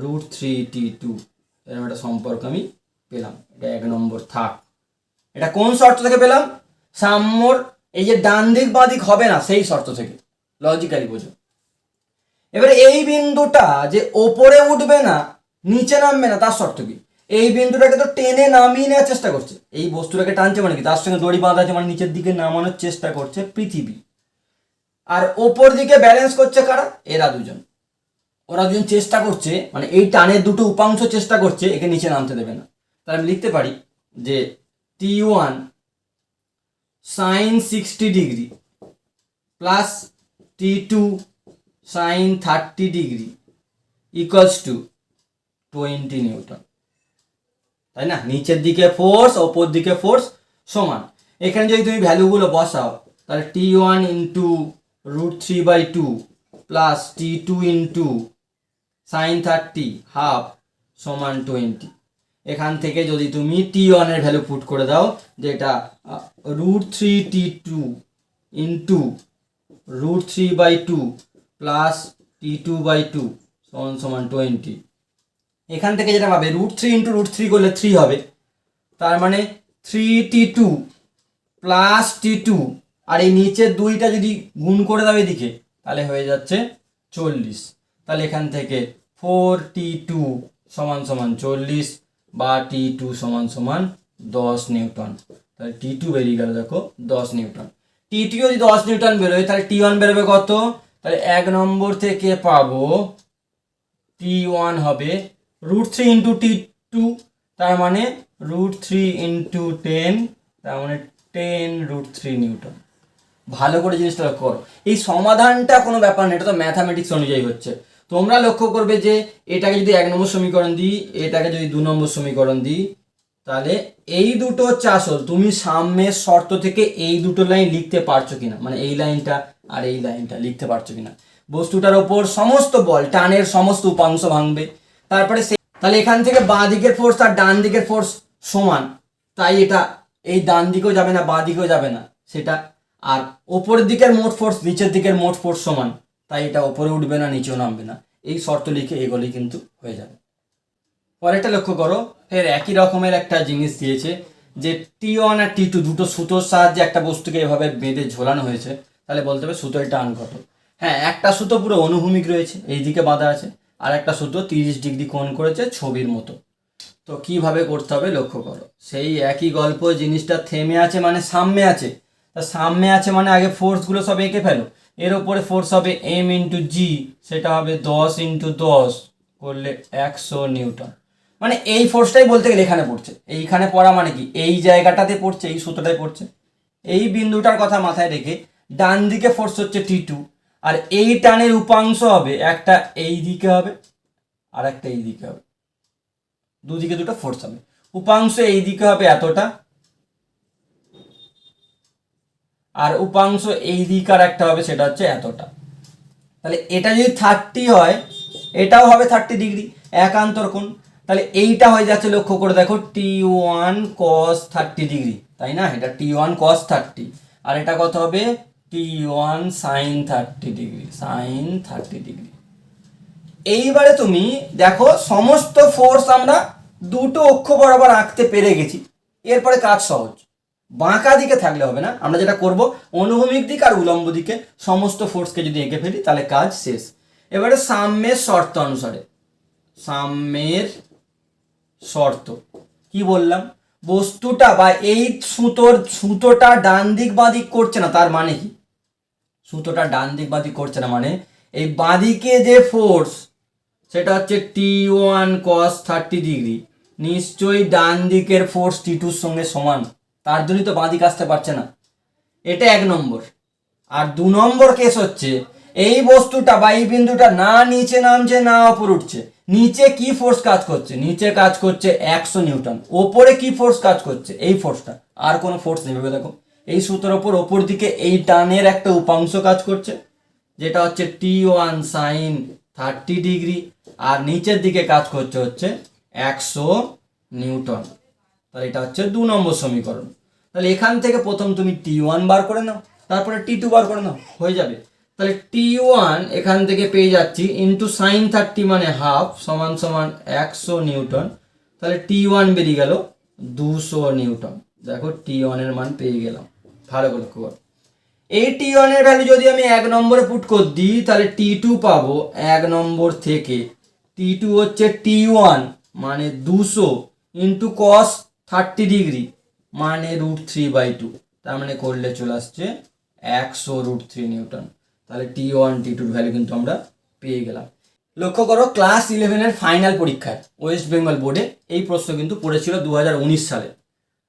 √3t2 এরকম একটা সম্পর্ক আমি পেলাম। এটা 1 নম্বর থাক। এটা কোন শর্ত থেকে পেলাম? সাম্যর এই যে ডান দিক বাঁ দিক হবে না সেই শর্ত থেকে, লজিক্যালি বোঝো। এবারে এই বিন্দুটা যে ওপরে উঠবে না নিচে নামবে না তার শর্ত কি? এই বিন্দুটাকে তো টেনে নামিয়ে নেওয়ার চেষ্টা করছে, এই বস্তুটাকে টানছে মানে কি, তার সঙ্গে দড়ি বাঁধা আছে মানে নিচের দিকে নামানোর চেষ্টা করছে পৃথিবী। আর ওপর দিকে ব্যালেন্স করছে কারা? এরা দুজন। ওরা দুজন চেষ্টা করছে, মানে এই টানের দুটো উপাংশ চেষ্টা করছে একে নিচে নামতে দেবে না। তাহলে আমি লিখতে পারি যে T1 sin 60 degree plus T2 sin 30 degree equals to 20 Newton, তাই না? নিচের দিকে ফোর্স ওপর দিকে ফোর্স সমান। এখানে যদি তুমি ভ্যালুগুলো বসাও তাহলে T1 into √3/2 plus T2 into sin 30 half সমান 20। এখান থেকে যদি তুমি T1 এর ভ্যালু পুট করে দাও, যেটা √3t2 ইন্টু √3/2 প্লাস T2/2 সমান সমান 20। এখান থেকে যেটা পাবে √3 ইন্টু √3 করলে 3 হবে, তার মানে 3t2 প্লাস T2, আর এই নিচের দুইটা যদি গুণ করে দাও এদিকে তাহলে হয়ে যাচ্ছে 40। তাহলে এখান থেকে 4t2 সমান সমান 40 বা T2 সমান সমান 10 নিউটন। তাহলে T2 বেরিয়ে গেল দেখো 10 নিউটন। T2 যদি 10 নিউটন বেরোয় তাহলে T1 বেরোবে কত? তাহলে 1 নম্বর থেকে পাবো T1 হবে √3 ইন্টু T2, তার মানে √3 ইন্টু 10, তার মানে 10√3 নিউটন। ভালো করে জিনিসটা লক্ষ্য করো, এই সমাধানটা কোনো ব্যাপার না, এটা তো ম্যাথামেটিক্স অনুযায়ী হচ্ছে। তোমরা লক্ষ্য করবে যে এটাকে যদি 1 নম্বর সমীকরণ দিই, এটাকে যদি 2 নম্বর সমীকরণ দিই, তাহলে এই দুটো হচ্ছে আসল। তুমি সাম্যের শর্ত থেকে এই দুটো লাইন লিখতে পারছো কিনা, মানে এই লাইনটা আর এই লাইনটা লিখতে পারছো কিনা। বস্তুটার ওপর সমস্ত বল টানের সমস্ত উপাংশ ভাঙবে, তারপরে তাহলে এখান থেকে বাঁ দিকের ফোর্স আর ডান দিকের ফোর্স সমান, তাই এটা এই ডান দিকেও যাবে না বাঁ দিকেও যাবে না সেটা। আর ওপরের দিকের মোট ফোর্স নিচের দিকের মোট ফোর্স সমান, তাই এটা ওপরে উঠবে না নিচেও নামবে না। এই শর্ত লিখে এগোলেই কিন্তু হয়ে যাবে। পরেরটা লক্ষ্য করো, ফের একই রকমের একটা জিনিস দিয়েছে যে T1 আর T2 দুটো সুতোর সাহায্যে একটা বস্তুকে এভাবে বেঁধে ঝোলানো হয়েছে। তাহলে বলতে হবে সুতোর টান কত। হ্যাঁ, একটা সুতো পুরো অনুভূমিক রয়েছে, এই দিকে বাঁধা আছে, আর একটা সুতো 30 ডিগ্রি কোণ করেছে ছবির মতো। তো কিভাবে করতে হবে লক্ষ্য করো, সেই একই গল্প, জিনিসটা থেমে আছে মানে সামনে আছে, তা সামনে আছে মানে আগে ফোর্সগুলো সব এঁকে ফেলো। এর ওপরে ফোর্স হবে M ইন্টু জি, সেটা হবে 10 ইন্টু 10 করলে 100 নিউটন। মানে এই ফোর্সটাই বলতে গেলে এখানে পড়ছে, এইখানে পড়া মানে কি এই জায়গাটাতে পড়ছে, এই সুতোটায় পড়ছে। এই বিন্দুটার কথা মাথায় রেখে ডান দিকে ফোর্স হচ্ছে T2, আর এই টানের উপাংশ হবে একটা এই দিকে হবে আর একটা এই দিকে হবে, দুদিকে দুটো ফোর্স হবে। উপাংশ এই দিকে হবে এতটা, আর উপাংশ এই দিকে আর একটা হবে সেটা হচ্ছে এতটা। তাহলে এটা যদি 30 হয় এটাও হবে 30 ডিগ্রি, একান্তর কোণ। তাহলে এইটা হয়ে যাচ্ছে, লক্ষ্য করে দেখো, T1 cos 30 ডিগ্রি, তাই না? এটা T1 cos 30, আর এটা কত হবে? T1 sin 30 degree, sin 30 degree. এইবারে তুমি দেখো সমস্ত ফোর্স আমরা দুটো অক্ষ বরাবর আঁকতে পেরে গেছি, এরপরে কাজ সহজ। বাঁকা দিকে থাকলে হবে না, আমরা যেটা করব অনুভূমিক দিক আর উলম্ব দিকে সমস্ত ফোর্সকে যদি এঁকে ফেলি তাহলে কাজ শেষ। এবারে সাম্যের শর্ত অনুসারে, সাম্যের শর্ত কি বললাম, বস্তুটা বা এই সুতোটা ডান দিক বাঁ দিক করছে না, তার মানে কি? সুতোটা ডান দিক বাঁ দিক করছে না মানে এই বাঁদিকে যে ফোর্স সেটা হচ্ছে T1 cos 30 ডিগ্রি, নিশ্চয়ই ডান দিকের ফোর্স T2 সঙ্গে সমান, তার জন্যই তো বাঁ দিক আসতে পারছে না। এটা 1 নম্বর। আর 2 নম্বর কেস হচ্ছে এই বস্তুটা বা এই বিন্দুটা না নিচে নামছে না ওপর উঠছে, নিচে কি ফোর্স কাজ করছে? নিচে কাজ করছে 100 নিউটন। ওপরে কি ফোর্স কাজ করছে? এই ফোর্সটা, আর কোনো ফোর্স নেই। ভেবে দেখো, এই সুতোর ওপর দিকে এই টানের একটা উপাংশ কাজ করছে যেটা হচ্ছে T1 sin 30 ডিগ্রি, আর নিচের দিকে কাজ করছে হচ্ছে 100 নিউটন। তাহলে এটা হচ্ছে 2 নম্বর সমীকরণ। তাহলে এখান থেকে প্রথম তুমি T1 বার করে নাও, তারপরে T2 বার করে নাও, হয়ে যাবে। তাহলে T1 এখান থেকে পেয়ে যাচ্ছি ইন্টু সাইন 30 মানে হাফ সমান সমান 100 নিউটন। তাহলে T1 বেরিয়ে গেল 200 নিউটন। দেখো T1 এর মান পেয়ে গেলাম। ভালো করে লক্ষ্য করো। এই T1 এর ভ্যালু যদি আমি 1 নম্বরে পুট করে দিই তাহলে T2 পাবো 1 নম্বর থেকে। T2 হচ্ছে T1 মানে 200 ইন্টু কস 30 ডিগ্রি মানে √3/2, তার মানে করলে চলে আসছে 100 √3 নিউটন। তাহলে T1 T2 ভ্যালু কিন্তু আমরা পেয়ে গেলাম। লক্ষ্য করো ক্লাস 11-এর ফাইনাল পরীক্ষায় ওয়েস্ট বেঙ্গল বোর্ডে এই প্রশ্ন কিন্তু পড়েছিল 2019 সালে।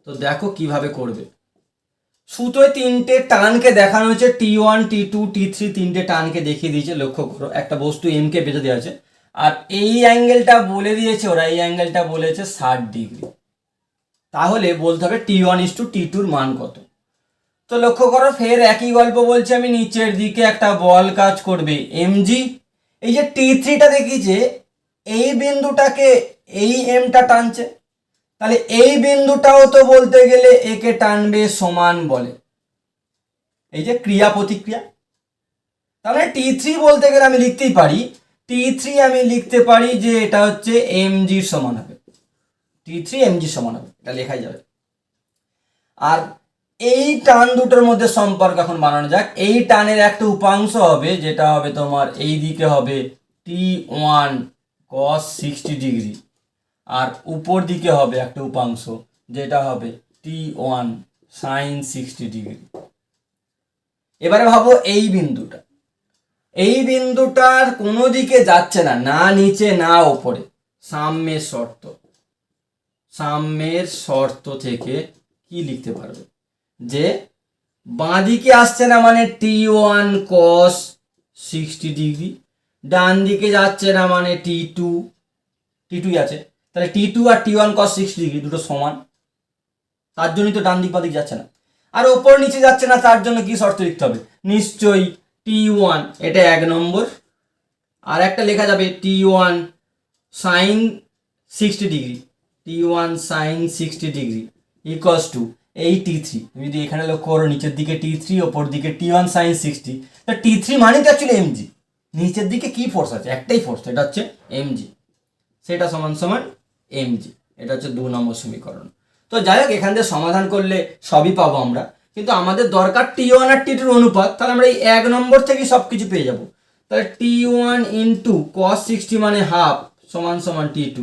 তো দেখো কিভাবে করবে। সুতোয় 3টে টানকে দেখানো হয়েছে, T1 T2 T3 3টে টানকে দেখিয়ে দিয়েছে। লক্ষ্য করো একটা বস্তু M কে বেঁধে দেওয়া আছে আর এই অ্যাঙ্গেলটা বলে দিয়েছে ওরা, এই অ্যাঙ্গেলটা বলেছে 60 ডিগ্রি। তাহলে বলতে হবে T1:T2 মান কত। তো লক্ষ্য করো ফের একই গল্প বলছে, আমি নিচের দিকে একটা বল কাজ করবে mg। এই যে T3টা দেখিয়েছে এই বিন্দুটাকে এই এমটা টানছে, তাহলে এই বিন্দুটাও তো বলতে গেলে একে টানবে সমান বলে, এই যে ক্রিয়া প্রতিক্রিয়া। তাহলে T3 বলতে গেলে আমি লিখতেই পারি T3 আমি লিখতে পারি যে এটা হচ্ছে mg সমান হবে, T3 mg সমান হবে, এটা লেখাই যাবে। আর এই টান দুটোর মধ্যে সম্পর্ক এখন বানানো যাক। এই টানের একটা উপাংশ হবে যেটা হবে তোমার এই দিকে হবে T1 cos 60 ডিগ্রি আর উপর দিকে হবে একটা উপাংশ যেটা হবে T1 sin 60 ডিগ্রি। এবারে ভাবো এই বিন্দুটার কোনো দিকে যাচ্ছে না, না নিচে না ওপরে, সাম্যের শর্ত থেকে কি লিখতে পারবে যে বাঁ দিকে আসছে না মানে T1 cos 60 ডিগ্রি, ডান দিকে যাচ্ছে না মানে T2 আছে, তাহলে T2 আর T1 cos 60 ডিগ্রি দুটো সমান, তার জন্যই তো ডান দিক বাঁ দিক যাচ্ছে না। আর ওপর নিচে যাচ্ছে না, তার জন্য কি শর্ত লিখতে হবে, নিশ্চয়ই T1 এটা 1 নম্বর, আর একটা লেখা যাবে T1 sin 60 degree, T1 sin 60 degree equals to এই T3। তুমি যদি এখানে লক্ষ্য করো নিচের দিকে T3 ওপর দিকে T1 sin 60, তা T3 মানে তো অ্যাকচুয়ালি mg, নিচের দিকে কি ফোর্স আছে, একটাই ফোর্স, এটা হচ্ছে mg, সেটা সমান সমান mg। এটা হচ্ছে 2 নম্বর সমীকরণ। তো যাই হোক এখান থেকে সমাধান করলে সবই পাবো আমরা, কিন্তু আমাদের দরকার T1 আর T2 অনুপাত, তাহলে আমরা এই 1 নম্বর থেকেই সব কিছু পেয়ে যাব। তাহলে T1 ইন্টু cos 60 মানে হাফ সমান সমান T2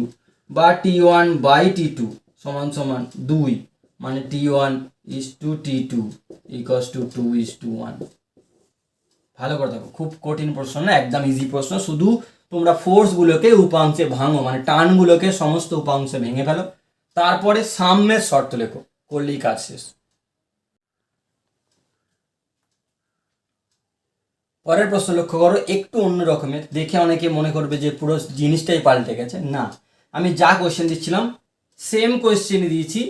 বা T1/T2 সমান সমান 2 মানে T1:T2 ইকুয়ালস টু 2:1। ভালো করে দেখো, খুব কঠিন প্রশ্ন না, একদম ইজি প্রশ্ন। শুধু তোমরা ফোর্সগুলোকে উপাংশে ভাঙো, মানে টানগুলোকে সমস্ত উপাংশে ভেঙে ফেলো, তারপরে সাম্যের শর্ত লেখো, করলেই কাজ শেষ। পরের প্রশ্ন লক্ষ্য করো, একটু অন্য রকমের, দেখে অনেকে মনে করবে যে পুরো জিনিসটাই পাল্টে গেছে। না, আমি যা কোয়েশ্চেন দিচ্ছিলাম সেম কোয়েশ্চেনই দিয়েছি,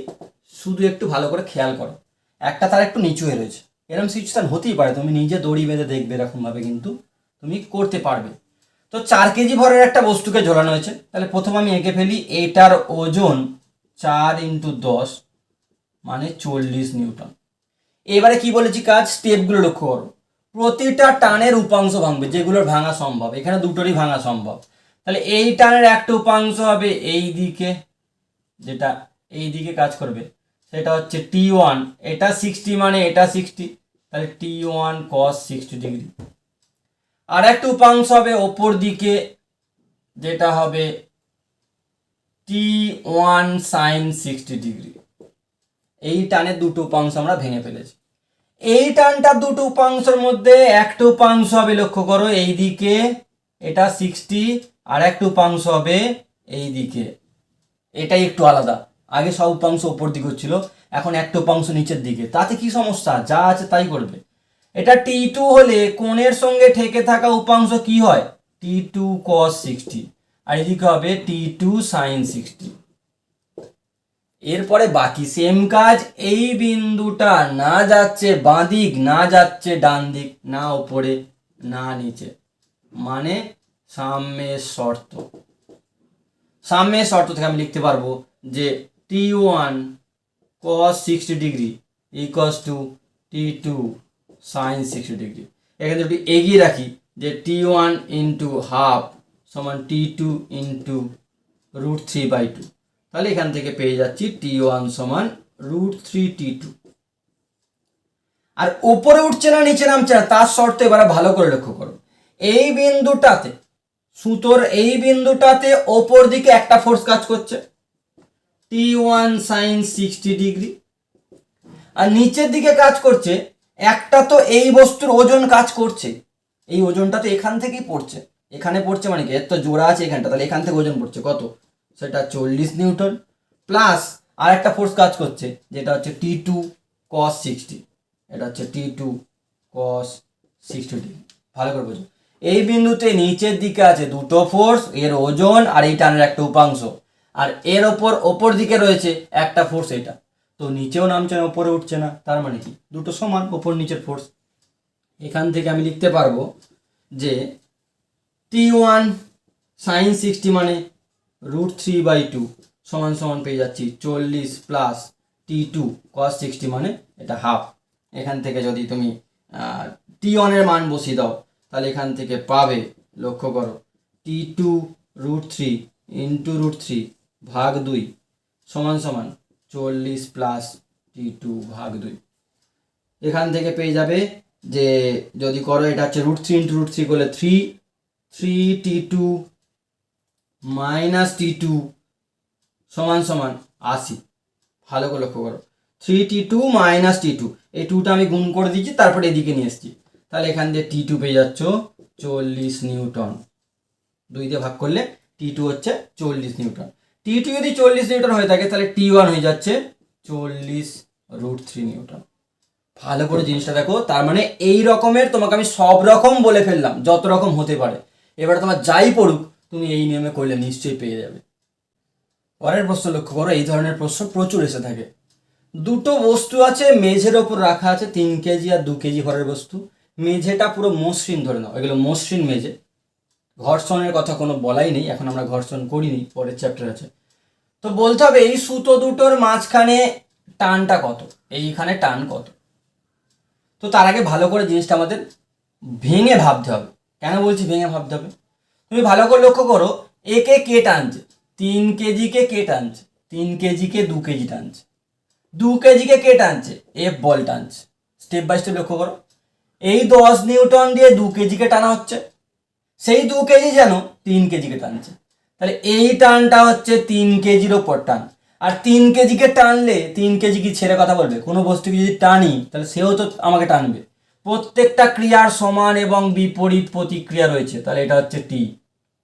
শুধু একটু ভালো করে খেয়াল করো। একটা তার একটু নিচু হয়ে রয়েছে, এরকম সিচুয়েশন হতেই পারে, তুমি নিজে দড়ি বেঁধে দেখবে এরকমভাবে কিন্তু তুমি করতে পারবে। তো 4 কেজি ভরের একটা বস্তুকে ঝোলানো হয়েছে, তাহলে প্রথম আমি এঁকে ফেলি, এটার ওজন 4 × 10 মানে 40 নিউটন। এবারে কি বলেছি কাজ, স্টেপগুলো লক্ষ্য করো। প্রতিটা টানের উপাংশ ভাঙবে, যেগুলোর ভাঙা সম্ভব, এখানে দুটোরই ভাঙা সম্ভব। তাহলে এই টানের একটা উপাংশ হবে এই দিকে, যেটা এই দিকে কাজ করবে, সেটা হচ্ছে T1, এটা 60 মানে এটা 60, তাহলে T1 cos 60 ডিগ্রি। আর একটা উপাংশ হবে ওপর দিকে, যেটা হবে T1 sin 60 ডিগ্রি। এই টানের দুটো উপাংশ আমরা ভেঙে ফেলেছি। এই টানটার দুটো উপাংশের মধ্যে একটা উপাংশ হবে, লক্ষ্য করো এই দিকে, এটা 60, আর একটা উপাংশ হবে এই দিকে, এটাই একটু আলাদা। আগে সব উপাংশ উপর দিকে হচ্ছিল, এখন একটা উপাংশ নিচের দিকে, তাতে কি সমস্যা, যা আছে তাই করবে। এটা T2 হলে কোণের সঙ্গে ঠেকে থাকা উপাংশ কি হয়, T2 cos 60, আর এদিকে হবে T2 sin 60। এরপরে বাকি সেম কাজ, এই বিন্দুটা না যাচ্ছে বাঁ দিক, না যাচ্ছে ডান দিক, না ওপরে না নিচে, মানে সাম্যের শর্ত থেকে আমি লিখতে পারবো যে T1 cos 60 degree equals to T2 sin 60 degree. এখানে একটু এগিয়ে রাখি যে T1 ইন্টু হাফ সমান T2 ইন্টু √3/2, তাহলে এখান থেকে পেয়ে যাচ্ছি T1 সমান √3T2। আর উপরে উঠছে না নিচে নামছে না তার শর্ত এবারে ভালো করে লক্ষ্য করো। এই বিন্দুটাতে, সুতোর এই বিন্দুটাতে ওপর দিকে একটা ফোর্স কাজ করছে T1 sin 60 ডিগ্রি, আর নিচের দিকে কাজ করছে একটা, তো এই বস্তুর ওজন কাজ করছে, এই ওজনটা তো এখান থেকেই পড়ছে, এখানে পড়ছে মানে কি এর তো জোড়া আছে এখানটা, তাহলে এখান থেকে ওজন পড়ছে কত, সেটা 40 নিউটন, প্লাস আর একটা ফোর্স কাজ করছে যেটা হচ্ছে T2 cos 60, এটা হচ্ছে T2 cos 60 ডিগ্রি। ভালো করে বোঝো, এই বিন্দুতে নিচের দিকে আছে দুটো ফোর্স, এর ওজন আর এই টানের একটা উপাংশ, আর এর ওপর দিকে রয়েছে একটা ফোর্স, এটা তো নিচেও নামছে না উপরে উঠছে না, তার মানে কি দুটো সমান ওপর নিচের ফোর্স। এখান থেকে আমি লিখতে পারবো যে T1 sin 60 মানে √3/2 সমান সমান পেয়ে যাচ্ছি 40 প্লাস T2 cos 60 মানে এটা হাফ। এখান থেকে যদি তুমি T1 এর মান বসিয়ে দাও তাহলে এখান থেকে পাবে, লক্ষ্য করো, T2 √3 ইন্টু √3/2 সমান সমান 40 প্লাস T2 ভাগ 2। এখান থেকে পেয়ে যাবে যে যদি করো এটা হচ্ছে √3 ইন্টু √3 করলে 3T2 মাইনাস T2 সমান সমান 80। ভালো করে লক্ষ্য করো, 3T2 মাইনাস T2, এই 2টা আমি গুণ করে দিচ্ছি তারপরে এদিকে নিয়ে এসেছি, তাহলে এখান দিয়ে T2 পেয়ে যাচ্ছ 40 নিউটন, 2 দিয়ে ভাগ করলে T2 হচ্ছে 40 নিউটন। T2 যদি 40 নিউটন হয়ে থাকে তাহলে T1 হয়ে যাচ্ছে 40 √3 নিউটন। ভালো করে জিনিসটা দেখো, তার মানে এই রকমের তোমাকে আমি সব রকম বলে ফেললাম যত রকম হতে পারে, এবারে তোমার যাই পড়ুক তুমি এই নিয়মে করলে নিশ্চয়ই পেয়ে যাবে। পরের প্রশ্ন লক্ষ্য করো, এই ধরনের প্রশ্ন প্রচুর এসে থাকে। দুটো বস্তু আছে মেঝের ওপর রাখা আছে, 3 কেজি আর 2 কেজি ভরের বস্তু, মেঝেটা পুরো মসৃণ ধরে নাও, এগুলো মসৃণ মেঝে, ঘর্ষণের কথা কোনো বলাই নেই, এখন আমরা ঘর্ষণ করিনি, পরের চ্যাপ্টার আছে। তো বলতে হবে এই সুতো দুটোর মাঝখানে টানটা কত, এইখানে টান কত। তো তার আগে ভালো করে জিনিসটা আমাদের ভেঙে ভাবতে হবে। কেন বলছি ভেঙে ভাবতে হবে, তুমি ভালো করে লক্ষ্য করো, একে কে টানছে, 3 কেজিকে কে টানছে, 3 কেজিকে 2 কেজি টানছে, 2 কেজিকে কে টানছে, এফ বল টানছে। স্টেপ বাই স্টেপ লক্ষ্য করো, এই 10 নিউটন দিয়ে 2 কেজিকে টানা হচ্ছে, সেই 2 কেজি যেন 3 কেজিকে টানছে, তাহলে এই টানটা হচ্ছে 3 কেজির ওপর টান। আর 3 কেজিকে টানলে 3 কেজি কি ছেড়ে কথা বলবে, কোনো বস্তুকে যদি টানি তাহলে সেও তো আমাকে টানবে। প্রত্যেকটা ক্রিয়ার সমান এবং বিপরীত প্রতিক্রিয়া রয়েছে, তাহলে এটা হচ্ছে টি।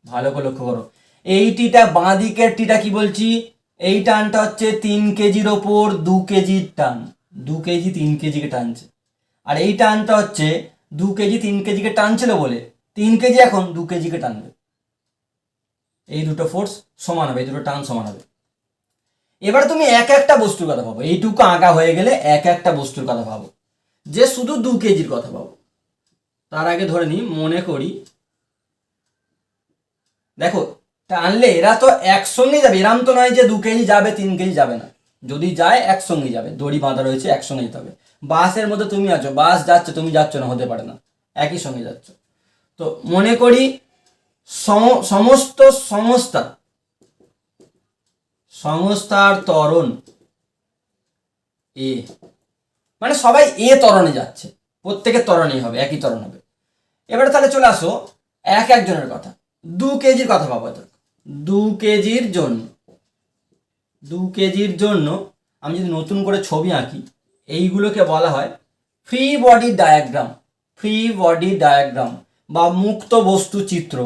ভালো করে লক্ষ্য করো, এই টিটা বাঁ দিকের টিটা কি বলছি, এই টানটা হচ্ছে 3 কেজির ওপর 2 কেজির টান, 2 কেজি 3 কেজিকে টানছে, আর এই টানটা হচ্ছে 2 কেজি 3 কেজিকে টানছিল বলে 3 কেজি এখন 2 কেজিকে টানবে। এই দুটো ফোর্স সমান হবে, এই দুটো টান সমান হবে। এবার তুমি এক একটা বস্তুর কথা ভাবো, এইটুকু আঁকা হয়ে গেলে এক একটা বস্তুর কথা ভাবো যে শুধু 2 কেজির কথা ভাবো। তার আগে ধরে নিই, মনে করি, দেখো টানলে এরা তো একসঙ্গে যাবে, এরাম তো নয় যে 2 কেজি যাবে 3 কেজি যাবে না, যদি যায় একসঙ্গে যাবে, দড়ি বাঁধা রয়েছে একসঙ্গে যেতে হবে। বাসের মধ্যে তুমি আছো, বাস যাচ্ছে তুমি যাচ্ছ না, হতে পারে না, একই সঙ্গে যাচ্ছ। তো মনে করি সমস্ত সংস্থার ত্বরণ এ, মানে সবাই এ ত্বরণে যাচ্ছে, প্রত্যেকের ত্বরণেই হবে, একই ত্বরণ হবে। এবারে তাহলে চলে আসো এক একজনের কথা, 2 কেজির কথা ভাবো। 2 কেজির জন্য আমি যদি নতুন করে ছবি আঁকি, এইগুলোকে বলা হয় ফ্রি বডি ডায়াগ্রাম বা মুক্ত বস্তু চিত্র।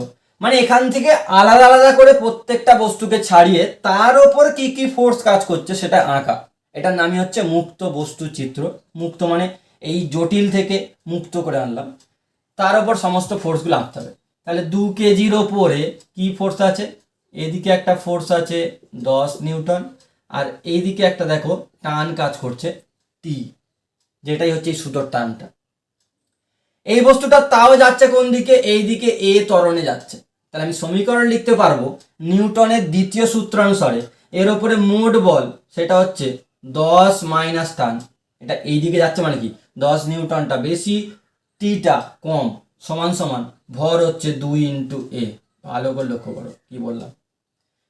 মানে এখান থেকে আলাদা আলাদা করে প্রত্যেকটা বস্তুকে ছাড়িয়ে তার ওপর কি কি ফোর্স কাজ করছে সেটা আঁকা, এটার নামই হচ্ছে মুক্ত বস্তু চিত্র। মুক্ত মানে এই জটিল থেকে মুক্ত করে আনলাম, তার ওপর সমস্ত ফোর্সগুলো আঁকতে হবে। তাহলে 2 কেজির ওপরে কি ফোর্স আছে, এদিকে একটা ফোর্স আছে 10 নিউটন, আর এইদিকে একটা দেখো টান কাজ করছে টি, যেটাই হচ্ছে এই সুতোর টানটা। এই বস্তুটা তাও যাচ্ছে কোন দিকে, এই দিকে এ ত্বরণে যাচ্ছে। তাহলে আমি সমীকরণ লিখতে পারবো নিউটনের দ্বিতীয় সূত্রানুসারে, এর ওপরে মোট বল সেটা হচ্ছে 10 মাইনাস টান, এটা এই দিকে যাচ্ছে মানে কি 10 নিউটনটা বেশি, টিটা কম সমান সমান ভর হচ্ছে 2 ইন্টু এ। ভালো করে লক্ষ্য করো কি বললাম,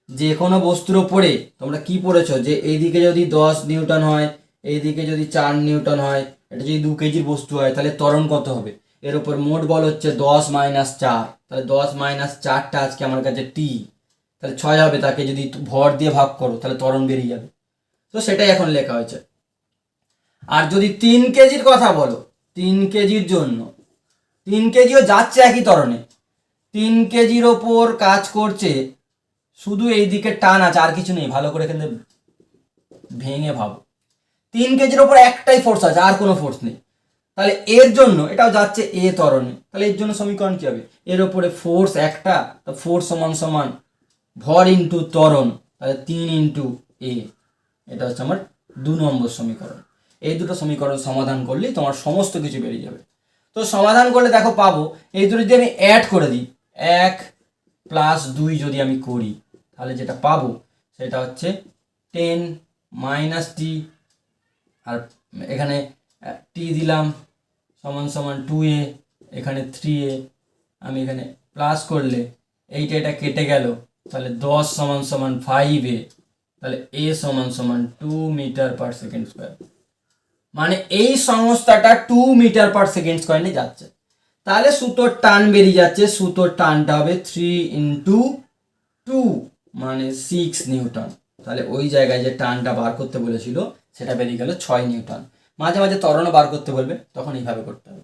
যে কোনো বস্তুর ওপরে তোমরা কি পড়েছো যে এইদিকে যদি 10 নিউটন হয়, এইদিকে যদি 4 নিউটন হয়, এটা যদি 2 কেজির বস্তু হয় তাহলে ত্বরণ কত হবে? এর উপর মোট বল হচ্ছে 10 মাইনাস 4, তাহলে 10 মাইনাস 4টা আজকে আমার কাছে টি, তাহলে 6 হবে, তাকে যদি ভর দিয়ে ভাগ করো তাহলে ত্বরণ বেরিয়ে যাবে। তো সেটাই এখন লেখা হয়েছে। আর যদি 3 কেজির কথা বলো, 3 কেজির জন্য 3 কেজিও যাচ্ছে একই ত্বরণে, 3 কেজির ওপর কাজ করছে, শুধু এই দিকে টান আছে আর কিছু নেই। ভালো করে এখানে ভেঙে ভাবো, 3 কেজির ওপর একটাই ফোর্স আছে আর কোনো ফোর্স নেই, তাহলে এর জন্য এটাও যাচ্ছে এ ত্বরণে, তাহলে এর জন্য সমীকরণ কি হবে? এর ওপরে ফোর্স একটা, তো ফোর্স সমান সমান ভর ইন্টু ত্বরণ, তাহলে 3 ইন্টু এ। এটা হচ্ছে আমার 2 নম্বর সমীকরণ। এই দুটো সমীকরণ সমাধান করলেই তোমার সমস্ত কিছু বেরিয়ে যাবে। তো সমাধান করলে দেখো পাবো, এই দুটো যদি আমি অ্যাড করে দিই, 1 প্লাস 2 যদি আমি করি, তাহলে যেটা পাবো সেটা হচ্ছে 10 মাইনাস টি, আর এখানে টি দিলাম সমান সমান 2a, এখানে 3a, আমি এখানে প্লাস করলে এইটা এটা কেটে গেল, তাহলে 10 সমান সমান 5a, তাহলে a সমান সমান 2 মিটার পার সেকেন্ড স্কোয়ার। মানে এই সংস্থাটা 2 মিটার পার সেকেন্ড স্কোয়ার নিয়ে যাচ্ছে, তাহলে সুতোর টান বেরিয়ে যাচ্ছে, সুতোর টানটা হবে 3 ইন্টু 2 মানে 6 নিউটন। তাহলে ওই জায়গায় যে টানটা বার করতে বলেছিল সেটা বেরিয়ে গেল 6 নিউটন। মাঝে মাঝে ত্বরণও বার করতে বলবে, তখন এইভাবে করতে হবে।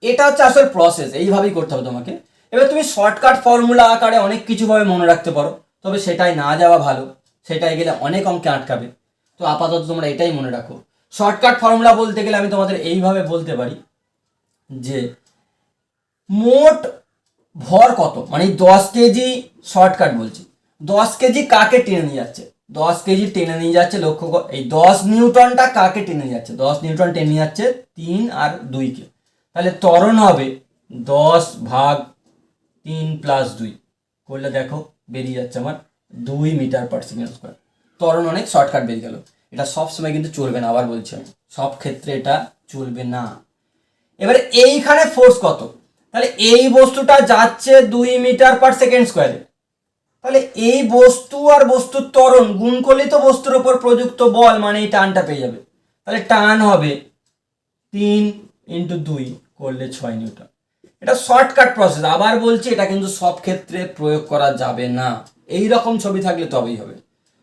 এটা হচ্ছে আসল প্রসেস, এইভাবেই করতে হবে তোমাকে। এবার তুমি শর্টকাট ফর্মুলা আকারে অনেক কিছুভাবে মনে রাখতে পারো, তবে সেটাই না যাওয়া ভালো, সেটাই গেলে অনেক অঙ্কে আটকাবে। তো আপাতত তোমরা এটাই মনে রাখো। শর্টকাট ফর্মুলা বলতে গেলে আমি তোমাদের এইভাবে বলতে পারি যে মোট ভর কত, মানে 10 কেজি, শর্টকাট বলছি, 10 কেজি কাকে টেনে নিয়ে যাচ্ছে? 10 কেজি টেনে নিয়ে যাচ্ছে, লক্ষ্য কর, এই 10 নিউটনটা কাকে টেনে নিয়ে যাচ্ছে? 10 নিউটন টেনে নিয়ে যাচ্ছে 3 আর 2কে, তাহলে ত্বরণ হবে 10 ভাগ 3 প্লাস 2 করলে দেখো বেরিয়ে যাচ্ছে আমার 2 মিটার পার সেকেন্ড স্কোয়ার। ত্বরণ অনেক শর্টকাট বেরিয়ে গেল। এটা সব সময় কিন্তু চলবে না, আবার বলছি আমি, সব ক্ষেত্রে এটা চলবে না। এবারে এইখানে ফোর্স কত? তাহলে এই বস্তুটা যাচ্ছে 2 মিটার পার সেকেন্ড স্কোয়ারে, তাহলে এই বস্তু আর বস্তুর ত্বরণ গুণ করলেই তো বস্তুর উপর প্রযুক্ত বল, মানে এই টানটা পেয়ে যাবে। তাহলে টান হবে 3 ইন্টু 2 করলে 6 নিউটন। এটা শর্টকাট প্রসেস, আবার বলছি এটা কিন্তু সব ক্ষেত্রে প্রয়োগ করা যাবে না, এই রকম ছবি থাকলে তবেই হবে।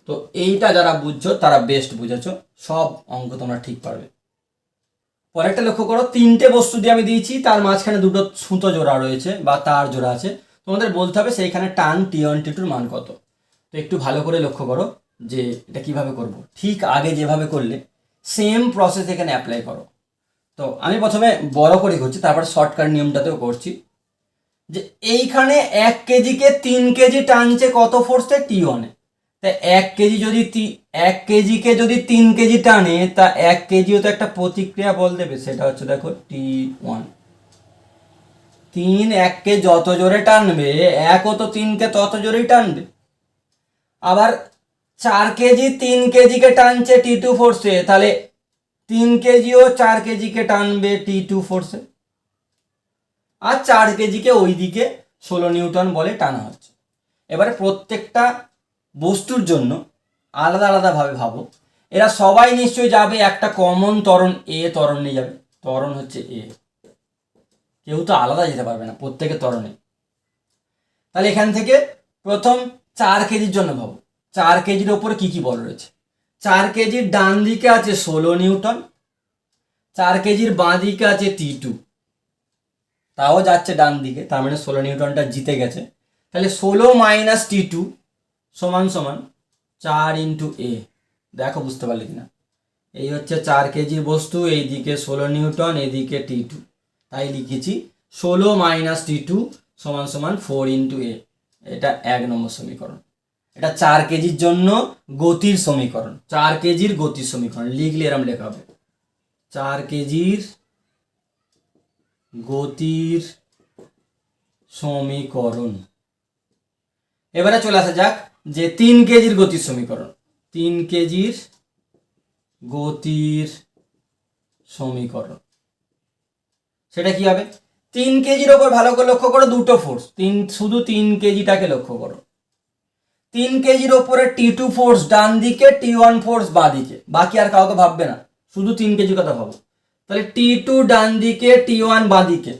তো এইটা যারা বুঝছো তারা বেস্ট বুঝেছো, সব অঙ্ক তোমরা ঠিক পারবে। পরেরটা লক্ষ্য করো, 3টে বস্তু দিয়ে আমি দিয়েছি, তার মাঝখানে দুটো সুতো জোড়া রয়েছে বা তার জোড়া আছে, তোমাদের বলতে হবে সেইখানে টান T1 T2 মান কত। তো একটু ভালো করে লক্ষ্য করো যে এটা কিভাবে করব। ঠিক আগে যেভাবে করলে সেম প্রসেস এখানে অ্যাপ্লাই করো। তো আমি প্রথমে বড় করে করছি, তারপর শর্টকাট নিয়মটাতেও করছি। যে এইখানে 1 কেজিকে 3 কেজি টানছে কত ফোর্সে? T1 এ। তা 1 কেজি যদি 1 কেজিকে যদি 3 কেজি টানে, তা 1 কেজিও তো একটা প্রতিক্রিয়া বল দেবে, সেটা হচ্ছে দেখো T1। 3 1কে যত জোরে টানবে, 1ও তো 3কে তত জোরেই টানবে। আবার 4 কেজি 3 কেজিকে টানছে T2 ফোর্সে, তাহলে 3 কেজিও 4 কেজিকে টানবে T2 ফোর্সে, আর 4 কেজিকে ওইদিকে 16 নিউটন বলে টানা হচ্ছে। এবারে প্রত্যেকটা বস্তুর জন্য আলাদা আলাদাভাবে ভাবো, এরা সবাই নিশ্চয়ই যাবে একটা কমন ত্বরণ এ, ত্বরণ নিয়ে যাবে, ত্বরণ হচ্ছে এ, কেউ তো আলাদা যেতে পারবে না প্রত্যেকের ত্বরণে। তাহলে এখান থেকে প্রথম 4 কেজির জন্য ভাবো, 4 কেজির ওপরে কি কি বল রয়েছে? 4 কেজির ডান দিকে আছে 16 নিউটন, 4 কেজির বাঁ দিকে আছে T2, তাও যাচ্ছে ডান দিকে, তার মানে 16 নিউটনটা জিতে গেছে। তাহলে 16 মাইনাস T2 সমান সমান 4 ইন্টু এ। দেখো বুঝতে পারলে কিনা, এই হচ্ছে 4 কেজির বস্তু, এইদিকে 16 নিউটন, এদিকে T2, তাই লিখেছি 16 মাইনাস T2 সমান সমান 4 ইন্টু এ। এটা 1 নম্বর সমীকরণ। এটা 4 কেজির জন্য গতির সমীকরণ, 4 কেজির গতির সমীকরণ লিখলে এরম লেখা হবে, 4 কেজির গতির সমীকরণ। এবারে চলে আসা যাক যে 3 কেজির গতির সমীকরণ। 3 কেজির গতির সমীকরণ সেটা কি হবে? 3 কেজির ওপর ভালো করে লক্ষ্য করো, দুটো ফোর্স, শুধু 3 কেজিটাকে লক্ষ্য করো। 3 কেজির ওপরে T2 ফোর্স ডান দিকে, T1 ফোর্স বাঁ দিকে, বাকি আর কাউকে ভাববে না, শুধু 3 কেজির কথা ভাবো। তাহলে T2 ডান দিকে, T1 বাঁ দিকে।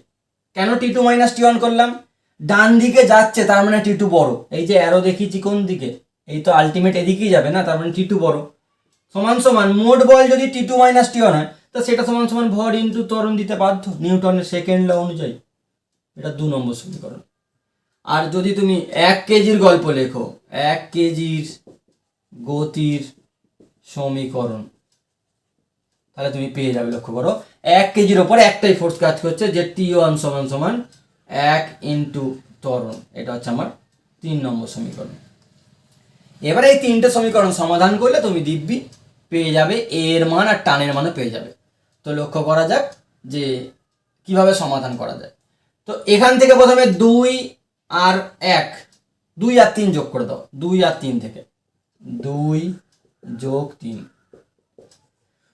কেন T2 মাইনাস T1 করলাম? ডান দিকে যাচ্ছে, তার মানে T2 বড়। এই যে অ্যারো দেখিয়েছি কোন দিকে, এই তো আলটিমেট এদিকেই যাবে না, তার মানে T2 বড়। সমান সমান মোট বল যদি T2 মাইনাস T1 হয়, তো সেটা সমান সমান ভর ইন্টু ত্বরণ দিতে বাধ্য, নিউটনের সেকেন্ড ল অনুযায়ী। এটা 2 নম্বর সমীকরণ। আর যদি তুমি 1 কেজির গল্প লেখো, 1 কেজির গতির সমীকরণ, তাহলে তুমি পেয়ে যাবে, লক্ষ্য করো 1 কেজির ওপর একটাই ফোর্স কাজ করছে, যে T1 সমান সমান 1 ইন্টু ত্বরণ। এটা হচ্ছে আমার 3 নম্বর সমীকরণ। এবারে এই 3টে সমীকরণ সমাধান করলে তুমি দিব্যি পেয়ে যাবে এর মান আর টানের মানও পেয়ে যাবে। তো লক্ষ্য করা যাক যে কিভাবে সমাধান করা যায়। তো এখান থেকে প্রথমে 2 আর 1, 2 আর 3 যোগ করে দাও। 2 আর 3 থেকে 2 যোগ 3,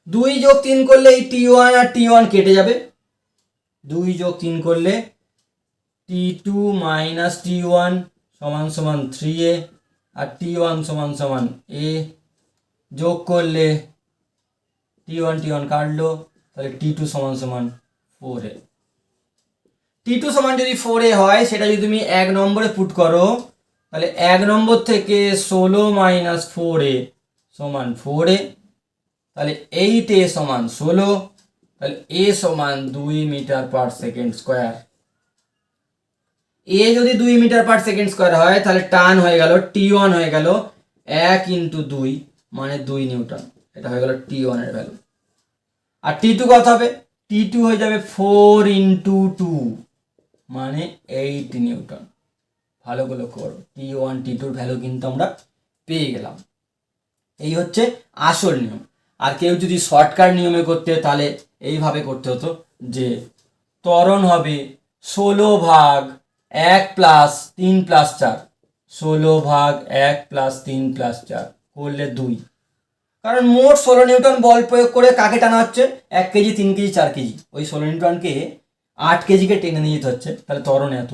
2 যোগ 3 করলে এই T1 আর T1 কেটে যাবে। 2 যোগ 3 করলে T2 মাইনাস T1 সমান সমান 3a, আর T1 সমান সমান a, যোগ করলে T1 কাটলো, তাহলে T2 সমান সমান 4a। T2 সমান যদি 4a হয়, সেটা যদি তুমি 1 নম্বরে পুট করো, তাহলে 1 নম্বর থেকে 16 মাইনাস 4a সমান 4a, তাহলে 8a সমান 16, তাহলে a সমান 2 মিটার পার সেকেন্ড স্কোয়ার। এ যদি 2 মিটার পার সেকেন্ড স্কোয়ার হয়, তাহলে টান হয়ে গেল T1 হয়ে গেল 1 ইন্টু 2 মানে 2 নিউটন। এটা হয়ে গেল T1 এর ভ্যালু। আর T2 কত হবে? T2 হয়ে যাবে 4 ইন্টু 2 মানে 8 নিউটন। ভালো করে লক্ষ্য করো, T1 T2 ভ্যালু কিন্তু আমরা পেয়ে গেলাম। এই হচ্ছে আসল নিয়ম। আর কেউ যদি শর্টকাট নিয়মে করতে, তাহলে এইভাবে করতে হতো যে ত্বরণ হবে 16 ভাগ 1 প্লাস 3 প্লাস 4, 16 ভাগ 1 প্লাস 3 প্লাস 4 করলে 2, কারণ মোট 16 নিউটন বল প্রয়োগ করে কাকে টানা হচ্ছে? 1 কেজি, 3 কেজি, 4 কেজি, ওই 16 নিউটনকে 8 কেজিকে টেনে নিয়ে যেতে হচ্ছে, তাহলে ত্বরণ এত।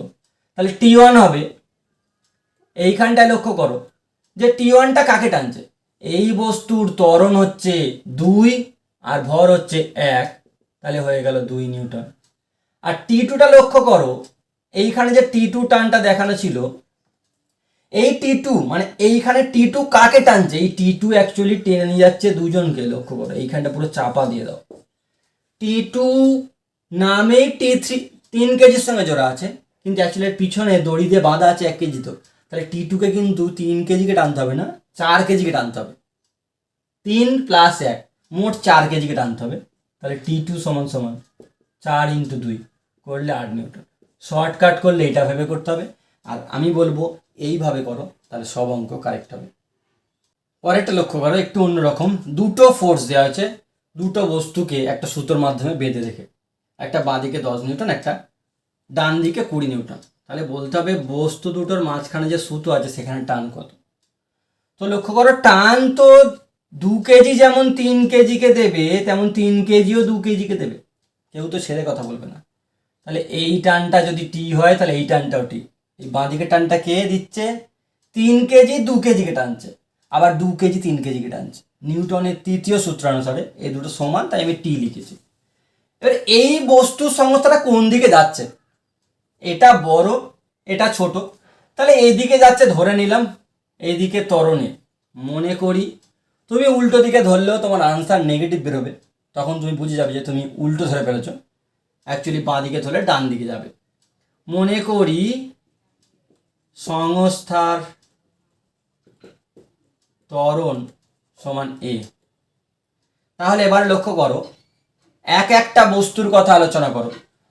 তাহলে T1 হবে, এইখানটায় লক্ষ্য করো যে T1টা কাকে টানছে? এই বস্তুর ত্বরণ হচ্ছে 2 আর ভর হচ্ছে 1, তাহলে হয়ে গেল 2 নিউটন। আর T2টা লক্ষ্য করো, এইখানে যে T2 টানটা দেখানো ছিল, এই T2 মানে এইখানে T2 কাকে টানছে? এই T2 অ্যাকচুয়ালি টেনে নিয়ে যাচ্ছে দুজনকে, লক্ষ্য করো, এইখানটা পুরো চাপা দিয়ে দাও। T2 নামেই T3 3 কেজির সঙ্গে জোড়া আছে, কিন্তু অ্যাকচুয়ালি পিছনে দড়ি দিয়ে বাঁধা আছে 1 কেজি। তো তাহলে T2কে কিন্তু 3 কেজিকে টানতে হবে না, 4 কেজিকে টানতে হবে। 3 প্লাস 1 মোট 4 কেজিকে টানতে হবে। তাহলে T2 সমান সমান 4 ইন্টু 2 করলে 8 নিউটন। শর্টকাট করলে এটা ভেবে করতে হবে, আর আমি বলবো এইভাবে করো, তাহলে সব অঙ্ক কারেক্ট হবে। পরেরটা লক্ষ্য করো, একটু অন্যরকম। দুটো ফোর্স দেওয়া আছে, দুটো বস্তুকে একটা সুতোর মাধ্যমে বেঁধে রেখে, একটা বাঁ দিকে 10 নিউটন, একটা ডান দিকে 20 নিউটন। তাহলে বলতে হবে বস্তু দুটোর মাঝখানে যে সুতো আছে সেখানে টান কত। তো লক্ষ্য করো, টান তো 2 কেজি যেমন 3 কেজিকে দেবে, তেমন 3 কেজিও 2 কেজিকে দেবে, কেউ তো ছেড়ে কথা বলবে না। তাহলে এই টানটা যদি টি হয়, তাহলে এই টানটাও টি। এই বাঁ দিকের টানটা কে দিচ্ছে? 3 কেজি 2 কেজিকে টানছে, আবার 2 কেজি 3 কেজিকে টানছে। নিউটনের তৃতীয় সূত্রানুসারে এই দুটো সমান, তাই আমি টি লিখেছি। এবার এই বস্তুর সংস্থাটা কোন দিকে যাচ্ছে? এটা বড়, এটা ছোট, তাহলে এইদিকে যাচ্ছে ধরে নিলাম, এইদিকে ত্বরণে। মনে করি তুমি উল্টো দিকে ধরলেও তোমার আনসার নেগেটিভ বেরোবে, তখন তুমি বুঝে যাবে যে তুমি উল্টো ধরে ফেলেছ, অ্যাকচুয়ালি বাঁ দিকে ধরলে ডান দিকে যাবে। মনে করি সংস্থার ত্বরণ সমান এ। তাহলে এবার লক্ষ্য করো, একটা বস্তুর কথা আলোচনা করো,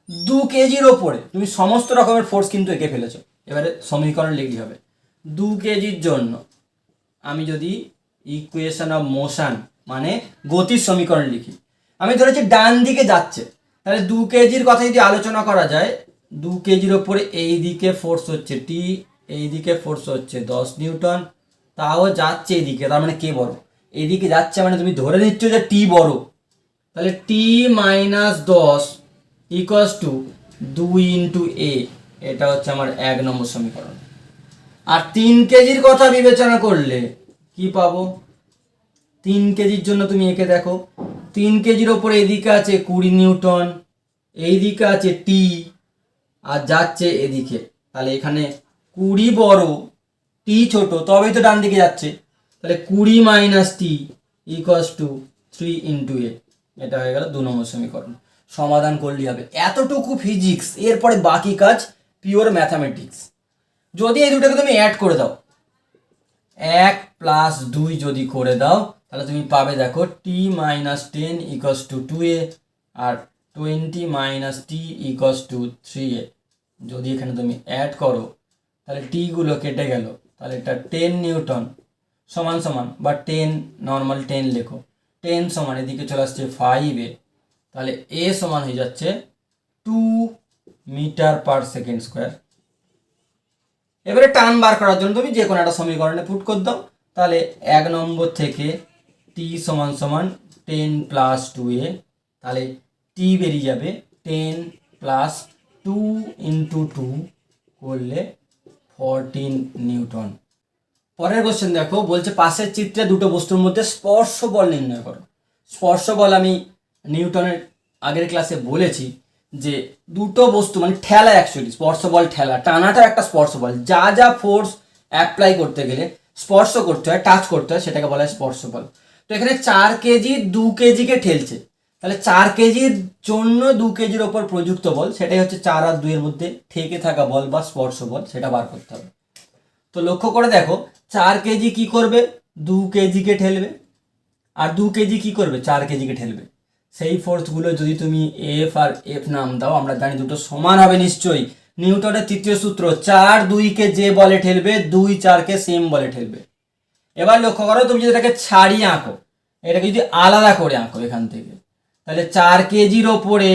2 কেজির ওপরে তুমি সমস্ত রকমের ফোর্স কিন্তু এঁকে ফেলেছো। এবারে সমীকরণ লিখলি হবে 2 কেজির জন্য। আমি যদি ইকুয়েশন অফ মোশন মানে গতির সমীকরণ লিখি, আমি ধরেছি ডান দিকে যাচ্ছে, তাহলে 2 কেজির কথা যদি আলোচনা করা যায়, 2 কেজির ওপরে এই দিকে ফোর্স হচ্ছে টি, এই দিকে ফোর্স হচ্ছে 10 নিউটন, তাও যাচ্ছে এইদিকে, তার মানে কে বড়? এইদিকে যাচ্ছে মানে তুমি ধরে নিচ্ছ যে টি বড়, তাহলে টি minus 10 equals two 2 into a, এটা হচ্ছে আমার 1 নম্বর সমীকরণ। আর 3 কেজির কথা বিবেচনা করলে কি পাবো? 3 কেজির জন্য তুমি একে দেখো, 3 কেজির ওপরে এদিকে আছে 20 নিউটন, এই দিকে আছে টি, আর যাচ্ছে এদিকে, তাহলে এখানে 20 বড় টি ছোট, তবেই তো ডান দিকে যাচ্ছে। তাহলে 20 minus t equals to 3 into a, এটা হয়ে গেল 2 নম্বর সমীকরণ। সমাধান করলেই হবে, এতটুকু ফিজিক্স। এরপরে বাকি কাজ পিওর ম্যাথামেটিক্স। যদি এই দুটোকে তুমি অ্যাড করে দাও, 1 প্লাস 2 যদি করে দাও, তাহলে তুমি পাবে দেখো t minus 10 equals to 2a, আর 20 minus t equals to 3a। যদি এখানে তুমি অ্যাড করো তাহলে টিগুলো কেটে গেল, তাহলে এটা 10 নিউটন সমান সমান, বা 10 নর্মাল 10 লেখো, 10 সমান এদিকে চলে আসছে 5a, তাহলে এ সমান হয়ে যাচ্ছে 2 মিটার পার সেকেন্ড স্কোয়ার। এবারে টান বার করার জন্য তুমি যে কোনো একটা সমীকরণে পুট করে দাও, তাহলে 1 নম্বর থেকে টি সমান সমান 10 প্লাস 2a, তাহলে টি বেরিয়ে যাবে 10 প্লাস 2 ইন্টু 2 করলে 14 নিউটন। পরের কোশ্চেন দেখো, বলছে পাশের চিত্রে দুটো বস্তুর মধ্যে স্পর্শ বল নির্ণয় করো। স্পর্শ বল আমি নিউটনের আগের ক্লাসে বলেছি যে দুটো বস্তু মানে ঠেলা, অ্যাকচুয়ালি স্পর্শ বল ঠেলা, টানাটা একটা স্পর্শ বল। যা যা ফোর্স অ্যাপ্লাই করতে গেলে স্পর্শ করতে হয়, টাচ করতে হয়, সেটাকে বলা হয় স্পর্শ বল। তো এখানে 4 কেজি 2 কেজিকে ঠেলছে, তাহলে 4 কেজির জন্য 2 কেজির ওপর প্রযুক্ত বল, সেটাই হচ্ছে 4 আর 2 এর মধ্যে ঠেকে থাকা বল বা স্পর্শ বল, সেটা বার করতে হবে। তো লক্ষ্য করে দেখো, 4 কেজি কি করবে? 2 কেজিকে ঠেলবে। আর 2 কেজি কি করবে? 4 কেজিকে ঠেলবে। সেই ফোর্সগুলো যদি তুমি এফ আর এফ নাম দাও, আমরা জানি দুটো সমান হবে নিশ্চয়ই। নিউটনের তৃতীয় সূত্র, 4 2কে যে বলে ঠেলবে 2 4কে সেম বলে ঠেলবে। এবার লক্ষ্য করো, তুমি যদি এটাকে ছাড়িয়ে আঁকো, এটাকে যদি আলাদা করে আঁকো এখান থেকে, তাহলে 4 কেজির ওপরে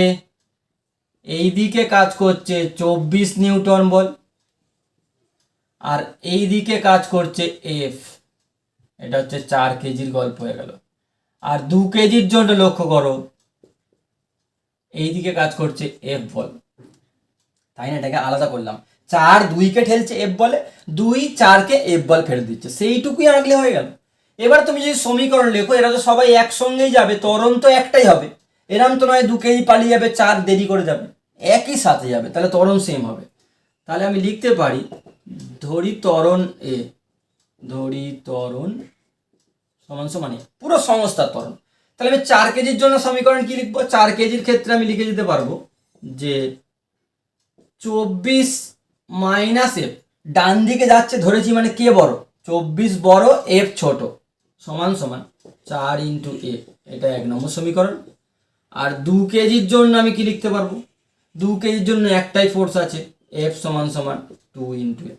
এই দিকে কাজ করছে 24 নিউটন বল, আর এই দিকে কাজ করছে এফ। এটা হচ্ছে 4 কেজির গল্প হয়ে গেল। আর 2 কেজির জন্য লক্ষ্য করো, এই দিকে কাজ করছে এফ বল, তাই না? এটাকে আলাদা করলাম, 4 2কে ঠেলছে এফ বলে, 2 4কে এফ বল ফেরত দিচ্ছে, সেইটুকুই আঁকলে হয়ে গেল। এবার তুমি যদি সমীকরণ লেখো, এরা তো সবাই একসঙ্গেই যাবে, ত্বরণ তো একটাই হবে। এরম তো নয় 2 কেজি পালিয়ে যাবে, 4 দেরি করে যাবে, একই সাথে যাবে, তাহলে ত্বরণ সেম হবে। তাহলে আমি লিখতে পারি ধরি ত্বরণ এ, ধরি ত্বরণ সমান সমান এ, পুরো সংস্থার ত্বরণ। তাহলে আমি 4 কেজির জন্য সমীকরণ কি লিখবো? 4 কেজির ক্ষেত্রে আমি লিখে দিতে পারবো যে 24 মাইনাস এফ, ডান দিকে যাচ্ছে ধরেছি মানে কে বড়? 24 বড়, এফ ছোট, সমান সমান 4 ইন্টু এফ, এটা 1 নম্বর সমীকরণ। আর 2 কেজির জন্য আমি কি লিখতে পারবো? 2 কেজির জন্য একটাই ফোর্স আছে, এফ সমান সমান 2 ইন্টু এফ।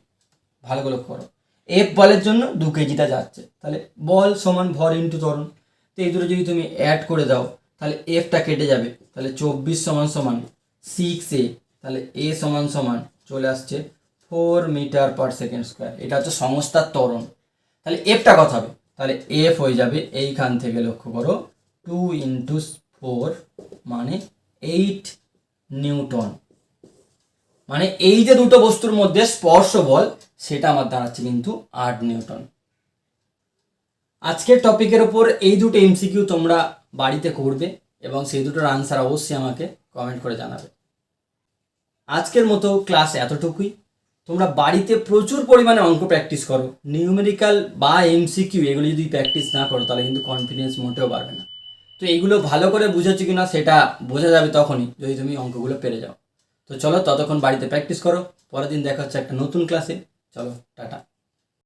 ভালো করে লক্ষ্য করো, এফ বলের জন্য 2 কেজিটা যাচ্ছে, তাহলে বল সমান ভর ইন্টু ত্বরণ। তো এই দুটো যদি তুমি অ্যাড করে দাও, তাহলে এফটা কেটে যাবে, তাহলে 24 সমান সমান 6a, তাহলে এ সমান সমান চলে আসছে 4 মিটার পার সেকেন্ড স্কোয়ার। এটা হচ্ছে সংস্থার ত্বরণ। তাহলে এফটা কত হবে? তাহলে এফ হয়ে যাবে এইখান থেকে লক্ষ্য করো 2 ইন্টু 4 মানে 8 নিউটন। মানে এই যে দুটো বস্তুর মধ্যে স্পর্শ বল, সেটা আমার দাঁড়াচ্ছে কিন্তু 8 নিউটন। আজকের টপিকের ওপর এই দুটো এমসিকিউ তোমরা বাড়িতে করবে এবং সেই দুটোর আনসার অবশ্যই আমাকে কমেন্ট করে জানাবে। আজকের মতো ক্লাস এতটুকুই। তোমরা বাড়িতে প্রচুর পরিমাণে অঙ্ক প্র্যাকটিস করো। নিউমেরিক্যাল বা এমসিকিউ এগুলো যদি প্র্যাকটিস না করো, তাহলে কিন্তু কনফিডেন্স মোটেও বাড়বে না। তো এইগুলো ভালো করে বুঝেছো কিনা সেটা বোঝা যাবে তখনই যদি তুমি অঙ্কগুলো পেরে যাও। তো চলো ততক্ষণ বাড়িতে প্র্যাকটিস করো। পরের দিন দেখা হচ্ছে একটা নতুন ক্লাসে। চলো টাটা।